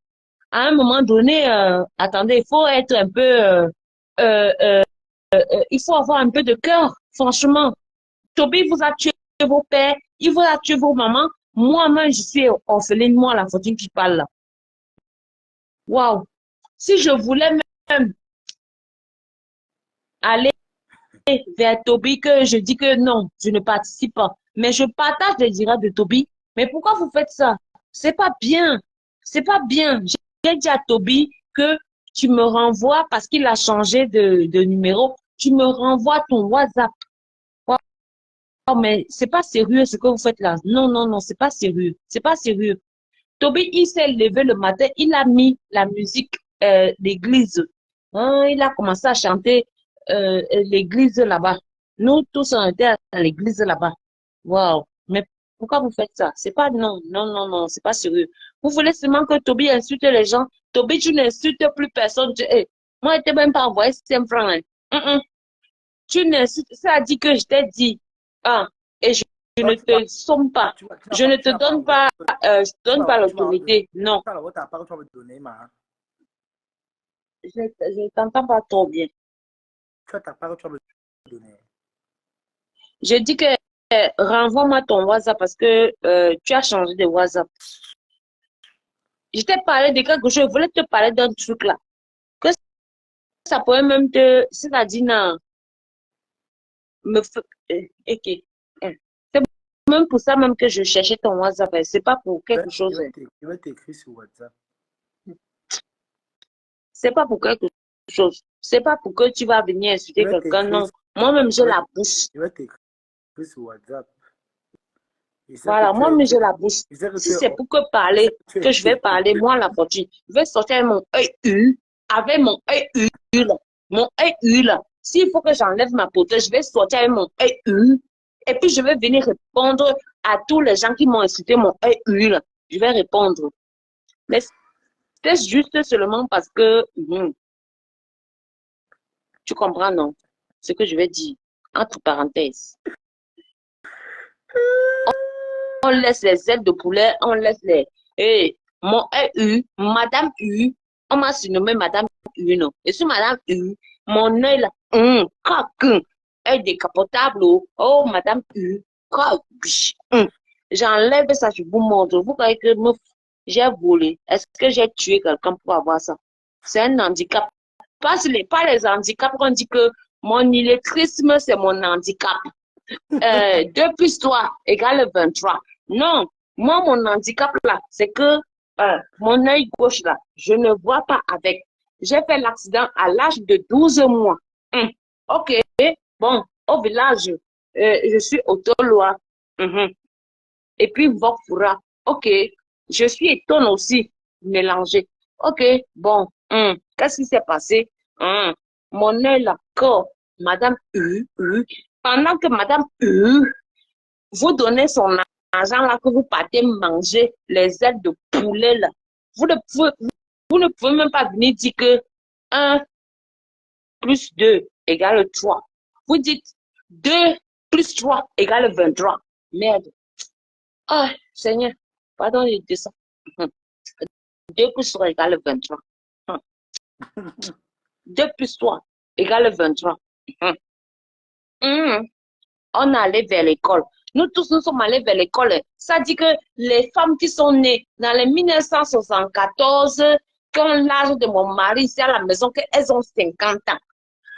à un moment donné, attendez, il faut être un peu, il faut avoir un peu de cœur, franchement. Toby vous a tué vos pères, il vous a tué vos mamans. Moi-même, je suis orpheline, moi, la fortune qui parle là. Waouh! Si je voulais même aller vers Toby, que je dis que non, je ne participe pas. Mais je partage les dires de Toby. Mais pourquoi vous faites ça? C'est pas bien. C'est pas bien. J'ai dit à Toby que tu me renvoies parce qu'il a changé de numéro. Tu me renvoies ton WhatsApp. Oh, mais c'est pas sérieux ce que vous faites là. Non, non, non, c'est pas sérieux. C'est pas sérieux. Toby, il s'est levé le matin, il a mis la musique d'église. Hein, il a commencé à chanter l'église là-bas. Nous tous on était à l'église là-bas. Waouh. Mais pourquoi vous faites ça? C'est pas non, non, non, non, c'est pas sérieux. Vous voulez seulement que Toby insulte les gens. Toby, tu n'insultes plus personne. Hey, moi, je t'ai même pas envoyé 5 francs. Hein. Tu n'insultes, ça a dit que je t'ai dit. Ah, et je ne te somme pas. Je ne te donne pas, je donne pas l'autorité. Non, Tu vas avoir ta parole, tu vas me donner, je ne t'entends pas trop bien. Tu as ta parole, tu vas me donner. Je dis que renvoie-moi ton WhatsApp parce que tu as changé de WhatsApp. Je t'ai parlé de quelque chose, je voulais te parler d'un truc là. Que ça pourrait même te, c'est-à-dire, non, ok. C'est même pour ça même que je cherchais ton WhatsApp. C'est pas pour quelque chose. Je vais t'écrire sur WhatsApp. C'est pas pour quelque chose. C'est pas pour que tu vas venir insulter quelqu'un, non. Moi-même, j'ai la bouche. Je vais t'écrire sur WhatsApp. Voilà, moi-même, j'ai la bouche. Si c'est pour que parler, que je vais parler, moi, la fortune, je vais sortir avec mon œil avec mon œil là. Mon œil là. S'il faut que j'enlève ma peau, je vais sortir avec mon œil et puis je vais venir répondre à tous les gens qui m'ont insulté mon œil là. Je vais répondre. Mais c'est juste seulement parce que, tu comprends, non? Ce que je vais dire, entre parenthèses. On laisse les ailes de poulet, on laisse les... mon Madame U, on m'a surnommé Madame U, non. Et sur Madame U, mon œil là, œil décapotable, oh, Madame U, j'enlève ça, je vous montre. Vous croyez que j'ai volé? Est-ce que j'ai tué quelqu'un pour avoir ça? C'est un handicap. Pas les handicaps, on dit que mon illettrisme, c'est mon handicap. 2 plus 3 égale 23. Non, moi, mon handicap là, c'est que mon œil gauche là, je ne vois pas avec. J'ai fait l'accident à l'âge de 12 mois. Ok, bon, au village, je suis autoloa. Et puis, Vokfura. Ok, je suis étonne aussi, mélangé. Ok, bon, qu'est-ce qui s'est passé? Mon œil là, que Madame pendant que Madame vous donnez son argent là, que vous partez manger les ailes de poulet là, vous ne pouvez même pas venir dire que 1 plus 2 égale 3. Vous dites 2 plus 3 égale 23. Merde. Ah, Seigneur, pardon, je dis ça. 2 plus 3 égale 23. 2 plus 3 égale 23. On allait vers l'école. Nous tous, nous sommes allés vers l'école. Ça dit que les femmes qui sont nées dans les 1974, qui ont l'âge de mon mari ici à la maison, qu'elles ont 50 ans.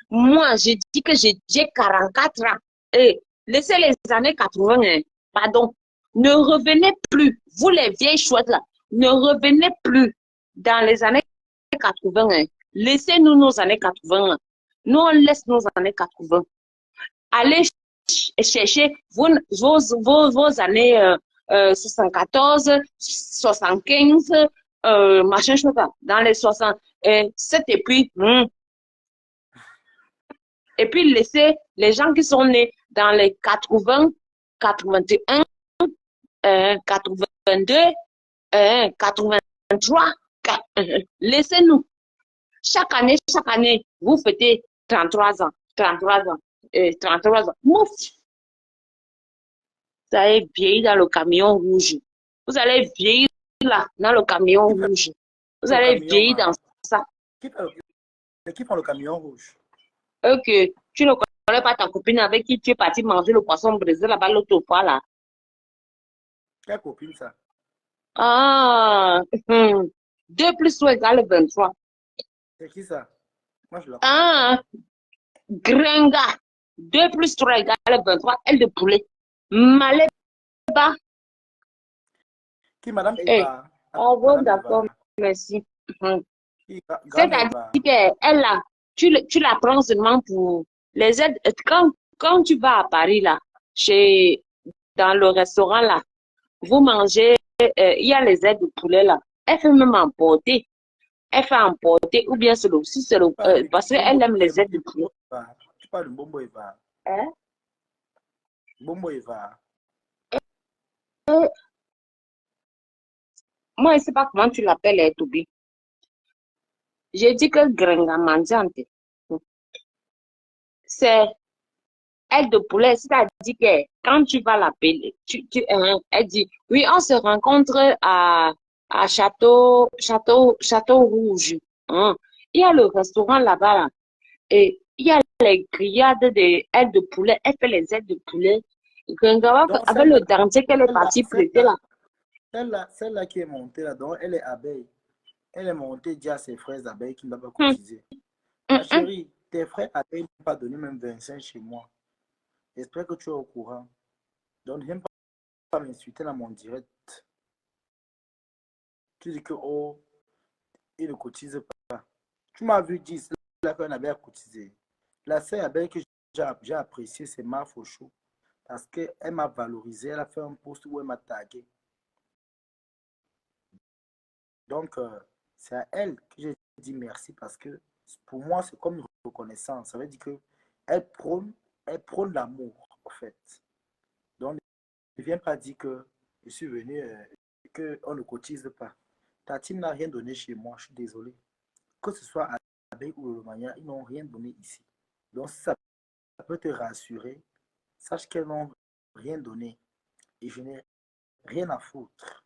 Moi, j'ai dit que j'ai 44 ans. Et laissez les années 80, pardon. Ne revenez plus, vous les vieilles chouettes là, ne revenez plus dans les années 80. Laissez-nous nos années 80. Nous, on laisse nos années 80. Allez chercher vos années 74, 75, machin, je sais pas, dans les 67 et puis laissez les gens qui sont nés dans les 80, 81, 82, 83, laissez-nous. Chaque année, vous fêtez 33 ans, 33 ans, 33 ans. Mouf! Vous allez vieillir dans le camion rouge. Vous allez vieillir là, dans le camion rouge. Vous allez vieillir dans ça. Qui prend le camion rouge? Ok, tu ne connais pas ta copine avec qui tu es parti manger le poisson brisé là-bas l'autre fois là. Quelle copine ça? Ah, 2 plus 3 égale 23. C'est qui ça? Moi je la connais. Ah, Gringa. 2 plus 3 égale 23. Elle de poulet. Maleba. Qui, Madame Eh, Eva? oh, bon, Madame d'accord, Eva. merci. Qui, Grande C'est-à-dire Eva. qu'elle là, tu la prends seulement pour les aides. Quand tu vas à Paris là, dans le restaurant là, vous mangez, il y a les aides de poulet là. Elle fait même emporter. Elle fait emporter, ou bien c'est parce qu'elle aime les aides de poulet. Tu parles de Bombo Eva. Hein? Bombo Eva. Moi, je ne sais pas comment tu l'appelles, Tobi. J'ai dit que Gringa Mandiante, c'est aile de poulet, c'est-à-dire que quand tu vas l'appeler, elle dit, oui, on se rencontre à Château Rouge. Hein. Il y a le restaurant là-bas, là, et il y a les grillades de ailes de poulet. Elle fait les ailes de poulet. Donc, Avec le dentier qu'elle est partie prêter là. celle-là qui est montée là, donc elle est abeille. Elle est montée déjà à ses frères abeilles qui ne doivent pas Hum, cotiser. hum, Ma hum. chérie, tes frères abeilles n'ont pas donné même 25 chez moi. J'espère que tu es au courant. Donc, ne viens pas m'insulter dans mon direct. Tu dis que, oh, il ne cotise pas. Tu m'as vu dire là qu'on avait à cotiser. La seule abeille que j'ai appréciée, c'est Ma Fauchou. Parce qu'elle m'a valorisé. Elle a fait un post où elle m'a tagué. Donc, c'est à elle que j'ai dit merci parce que pour moi, c'est comme une reconnaissance. Ça veut dire que elle prône l'amour, en fait. Donc, ne viens pas dire que je suis venu, qu'on ne cotise pas. Ta team n'a rien donné chez moi, je suis désolé. Que ce soit à Abeille ou le Mania, ils n'ont rien donné ici. Donc, si ça peut te rassurer, sache qu'elles n'ont rien donné. Et je n'ai rien à foutre.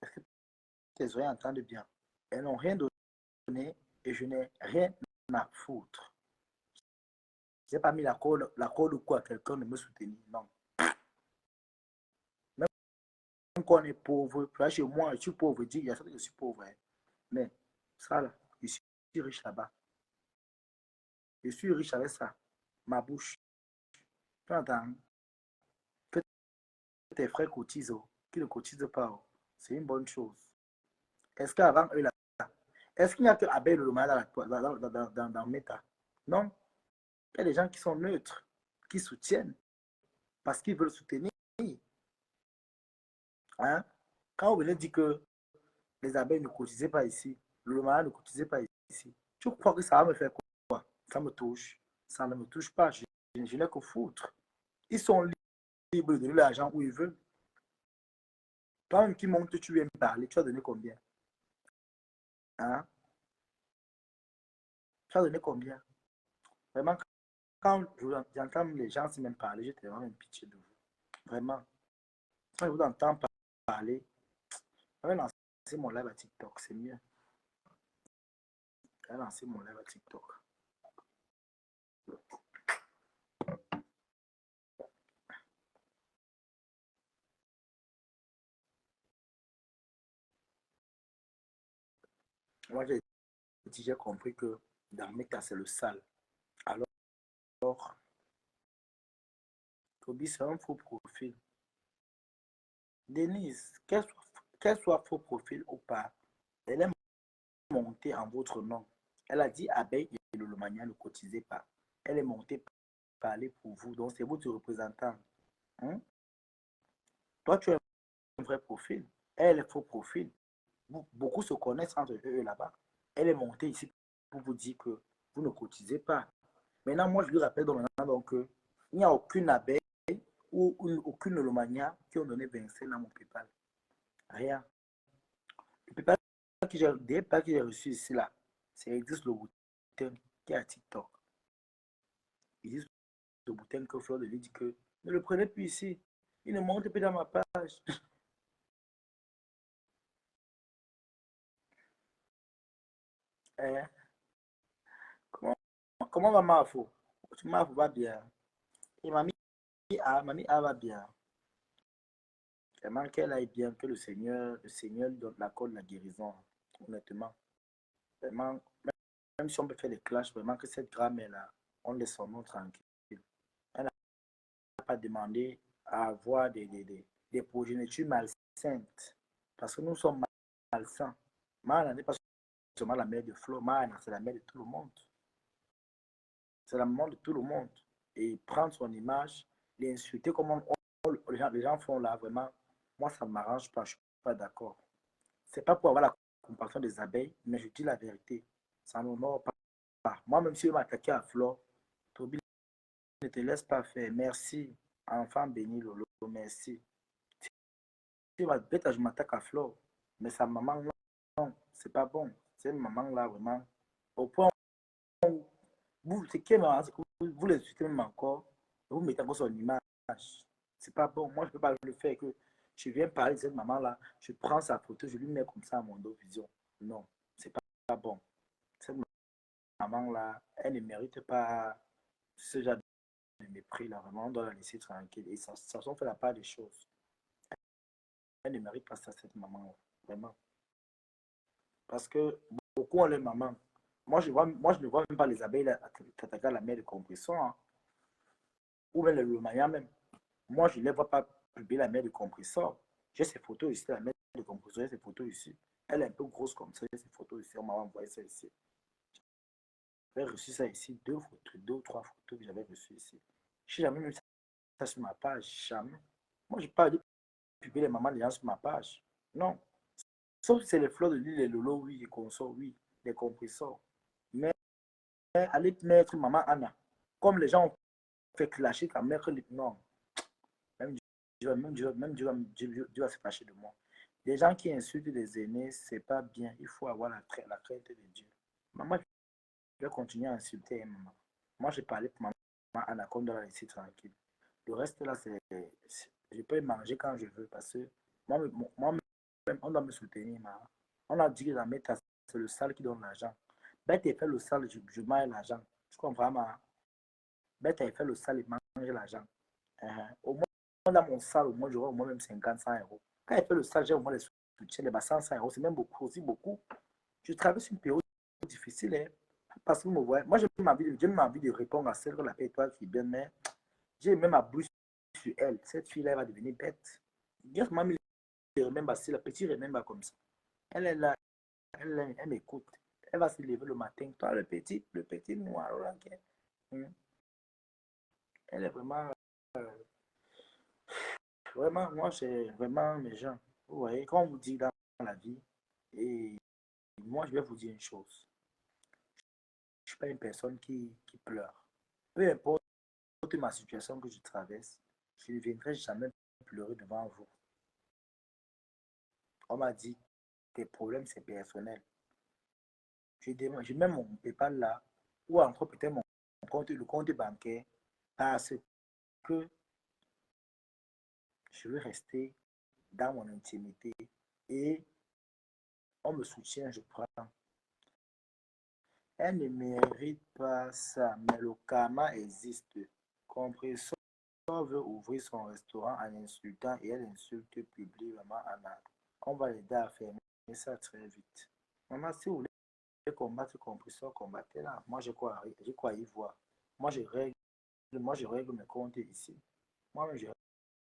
Est-ce que tes oreilles entendent bien? Elles n'ont rien donné et je n'ai rien à foutre. Je n'ai pas mis la corde ou quoi à quelqu'un de me soutenir. Non. Même quand on est pauvre, là chez moi, je suis pauvre, il y a ça que je suis pauvre. Hein. Mais ça là, je suis riche là-bas. Je suis riche avec ça. Ma bouche. Tu entends? Que tes frères cotisent, qu'ils ne cotisent pas, c'est une bonne chose. Est-ce qu'avant eux là, est-ce qu'il n'y a que Abel le mal dans Meta? Non. Il y a des gens qui sont neutres, qui soutiennent, parce qu'ils veulent soutenir. Hein? Quand vous venez dire que les abeilles ne cotisaient pas ici, le malade ne cotisait pas ici, tu crois que ça va me faire quoi? Ça me touche. Ça ne me touche pas. Je n'ai que foutre. Ils sont libres de donner l'argent où ils veulent. Toi-même qui monte, tu viens me parler. Tu as donné combien? Hein? Tu as donné combien? Vraiment, quand j'entends les gens se même parler, j'ai tellement une pitié de vous. Vraiment. Quand je vous entends parler, je vais lancer mon live à TikTok, c'est mieux. Je vais lancer mon live à TikTok. Moi, j'ai compris que dans mes cas, c'est le sale. Alors, Toby, c'est un faux profil. Denise, qu'elle soit faux profil ou pas, elle est montée en votre nom. Elle a dit Abeille et le Lomania ne cotisez pas. Elle est montée parler pour vous. Donc, c'est votre représentant. Hein? Toi, tu es un vrai profil. Elle est faux profil. Beaucoup se connaissent entre eux là-bas. Elle est montée ici pour vous dire que vous ne cotisez pas. Maintenant, moi, je lui rappelle donc il n'y a aucune abeille ou aucune Lomania qui ont donné 25 dans mon PayPal. Rien. Le PayPal que j'ai reçu ici, là, c'est Edis le bouton qui est à TikTok. Edis le bouton que Fleur de lui dit que ne le prenez plus ici. Il ne monte plus dans ma page. Hein? Comment va Mafo? Mafo va bien. Et mamie A va bien. Vraiment qu'elle aille bien, que le Seigneur lui donne l'accorde de la guérison. Honnêtement. Vraiment, même si on peut faire des clashs, vraiment que cette grand-mère-là, on laisse son nom tranquille. Elle n'a pas demandé à avoir des progénitures malsaines. Parce que nous sommes malsains. Mana n'est pas seulement la mère de Flo, Mana, c'est la mère de tout le monde. C'est la maman de tout le monde. Et prendre son image, l'insulter comme les gens font là, vraiment, moi, ça ne m'arrange pas, je ne suis pas d'accord. C'est pas pour avoir la compassion des abeilles, mais je dis la vérité. Ça n'honore pas. Moi, même si je m'attaquais à Flore, Toby ne te laisse pas faire. Merci, enfant béni, Lolo, merci. Si je m'attaque à Flore, mais sa maman, non, c'est pas bon. C'est une maman là, vraiment, au point où vous, c'est que vous les insultez même encore. Vous mettez encore son image. C'est pas bon. Moi, je ne peux pas le faire que je viens parler de cette maman-là, je prends sa photo, je lui mets comme ça à mon dos vision. Non, c'est pas bon. Cette maman-là, elle ne mérite pas ce genre de mépris là. Vraiment, on doit la laisser tranquille. Et ça sont fait la part des choses. Elle ne mérite pas ça, cette maman-là. Vraiment. Parce que beaucoup ont les mamans. Moi, je ne vois même pas les abeilles attaquer la mer de compression. Hein. Ou même le Maya même. Moi, je ne les vois pas publier la mer de compresseur. J'ai ces photos ici, la mer de compresseur, j'ai ces photos ici. Elle est un peu grosse comme ça, j'ai ces photos ici. On m'a envoyé ça ici. J'avais reçu ça ici, deux ou trois photos que j'avais reçues ici. Je n'ai jamais mis ça sur ma page, jamais. Moi, je ne parle pas de publier les mamans des gens sur ma page. Non. Sauf si c'est les fleurs de l'île, les lolos, oui, les consorts, oui, les compresseurs. Mais aller mettre maman Anna, comme les gens ont fait clasher ta mère, non. Même Dieu va se fâcher de moi. Les gens qui insultent les aînés, c'est pas bien. Il faut avoir la crainte de Dieu. Maman, je vais continuer à insulter maman. Moi, j'ai parlé pour maman Anna, comme de la laisser tranquille. Le reste, là, je peux manger quand je veux parce que moi-même, on doit me soutenir. On a dit que la méta, c'est le sale qui donne l'argent. Bête, elle fait le sale, je mange l'argent. Tu comprends, ma? Bête, elle fait le sale et mange l'argent. Au moins, dans mon salle, au moins, j'aurai au moins même 50, 100 euros. Quand elle fait le sale, j'ai au moins les soutiens, les 100, 100 euros. C'est même beaucoup, aussi beaucoup. Je traverse une période difficile. Hein, parce que vous me voyez, moi, j'ai même envie de répondre à celle que la paix toi qui est bien, mais j'ai même ma bouche sur elle. Cette fille-là, elle va devenir bête. Juste m'a mis le remember, c'est la petite remember comme ça. Elle est là, elle m'écoute. Elle va se lever le matin. Toi, le petit noir, là, elle est vraiment, vraiment, moi, c'est vraiment mes gens. Vous voyez, quand on vous dit dans la vie, et moi, je vais vous dire une chose. Je ne suis pas une personne qui pleure. Peu importe ma situation que je traverse, je ne viendrai jamais pleurer devant vous. On m'a dit, tes problèmes, c'est personnel. Je mets mon PayPal là, ou entre peut-être mon compte, le compte bancaire, parce que je veux rester dans mon intimité et on me soutient, je prends. Elle ne mérite pas ça, mais le karma existe. Compresseur veut ouvrir son restaurant en insultant et elle insulte publiquement Anna. On va l'aider à fermer ça très vite. Maman, si vous voulez combattre Compresseur, combattez-la. Moi, je crois y voir. Moi, je règle mes comptes ici. Moi, je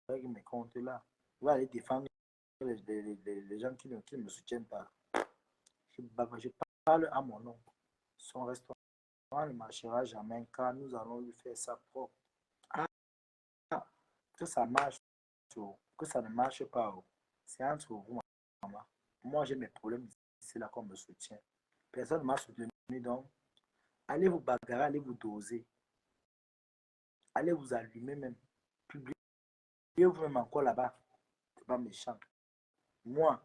règle mes comptes là. Je vais aller défendre les gens qui ne me soutiennent pas. Je parle à mon nom. Son restaurant ne marchera jamais car nous allons lui faire ça propre. Ah, que ça marche, que ça ne marche pas, c'est entre vous, maman. Moi, j'ai mes problèmes, c'est là qu'on me soutient. Personne ne m'a soutenu, donc allez vous bagarrer, allez vous doser, allez vous allumer même. Publiez-vous même encore là-bas. C'est pas méchant. Moi,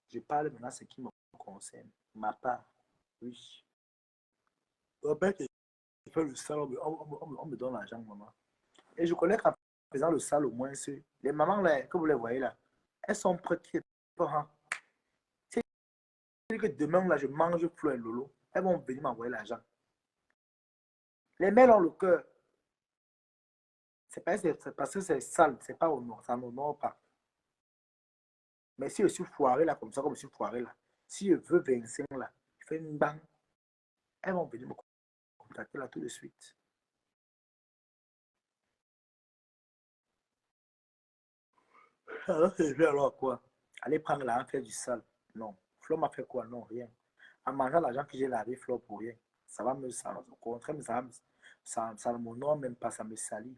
je parle maintenant ce qui me concerne. Ma part, oui. Au fait, je fais le sale, on me donne l'argent, maman. Et je connais qu'en faisant le sale, au moins, les mamans là, que vous les voyez là, elles sont prêtes. Hein. C'est que demain, là, je mange Flo et Lolo, elles vont venir m'envoyer l'argent. Les mères ont le cœur. C'est parce que c'est sale, c'est pas au nord, ça n'honore pas. Mais si je suis foiré là, comme ça, comme je suis foiré là, si je veux 25 là, je fais une banque, elles vont venir me contacter là tout de suite. Alors, je vais alors quoi? Aller prendre l'argent, faire du sale. Non. Flo m'a fait quoi? Non, rien. En mangeant l'argent que j'ai lavé, Flo pour rien. Ça va me salir. Au contraire, ça ne m'honore même pas, ça me salit.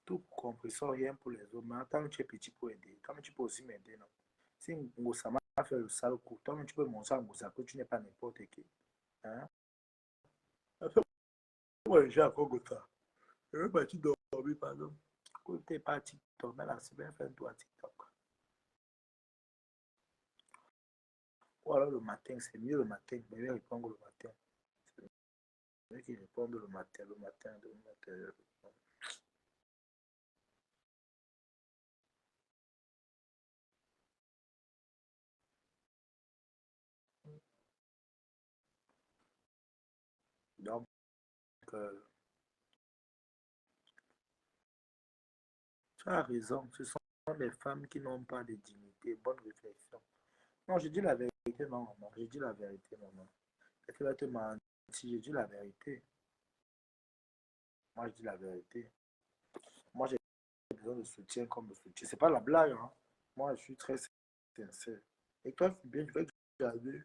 Tout compris, ça rien pour les autres. Mais tant que tu es petit pour aider, tant que tu peux aussi m'aider, non. Si Ngosama a fait le sale coup, tant que tu peux montrer à Ngosama que tu n'es pas n'importe qui. Hein? Moi, j'ai encore Gota. Je vais partir dormir, pardon. Quand tu es parti dormir, là, c'est bien faire un tour TikTok. Ou alors le matin, c'est mieux le matin. Je vais répondre le matin. qui répondent le matin, le matin, le matin. Donc, euh, tu as raison, ce sont les femmes qui n'ont pas de dignité. Bonne réflexion. Non, je dis la vérité, non, maman. Je dis la vérité, maman. Est-ce que va te mentir? Je dis la vérité. Moi, je dis la vérité. Moi, j'ai besoin de soutien comme de soutien. C'est pas la blague, hein. Moi, je suis très sincère. Et toi, bien, tu vas regarder.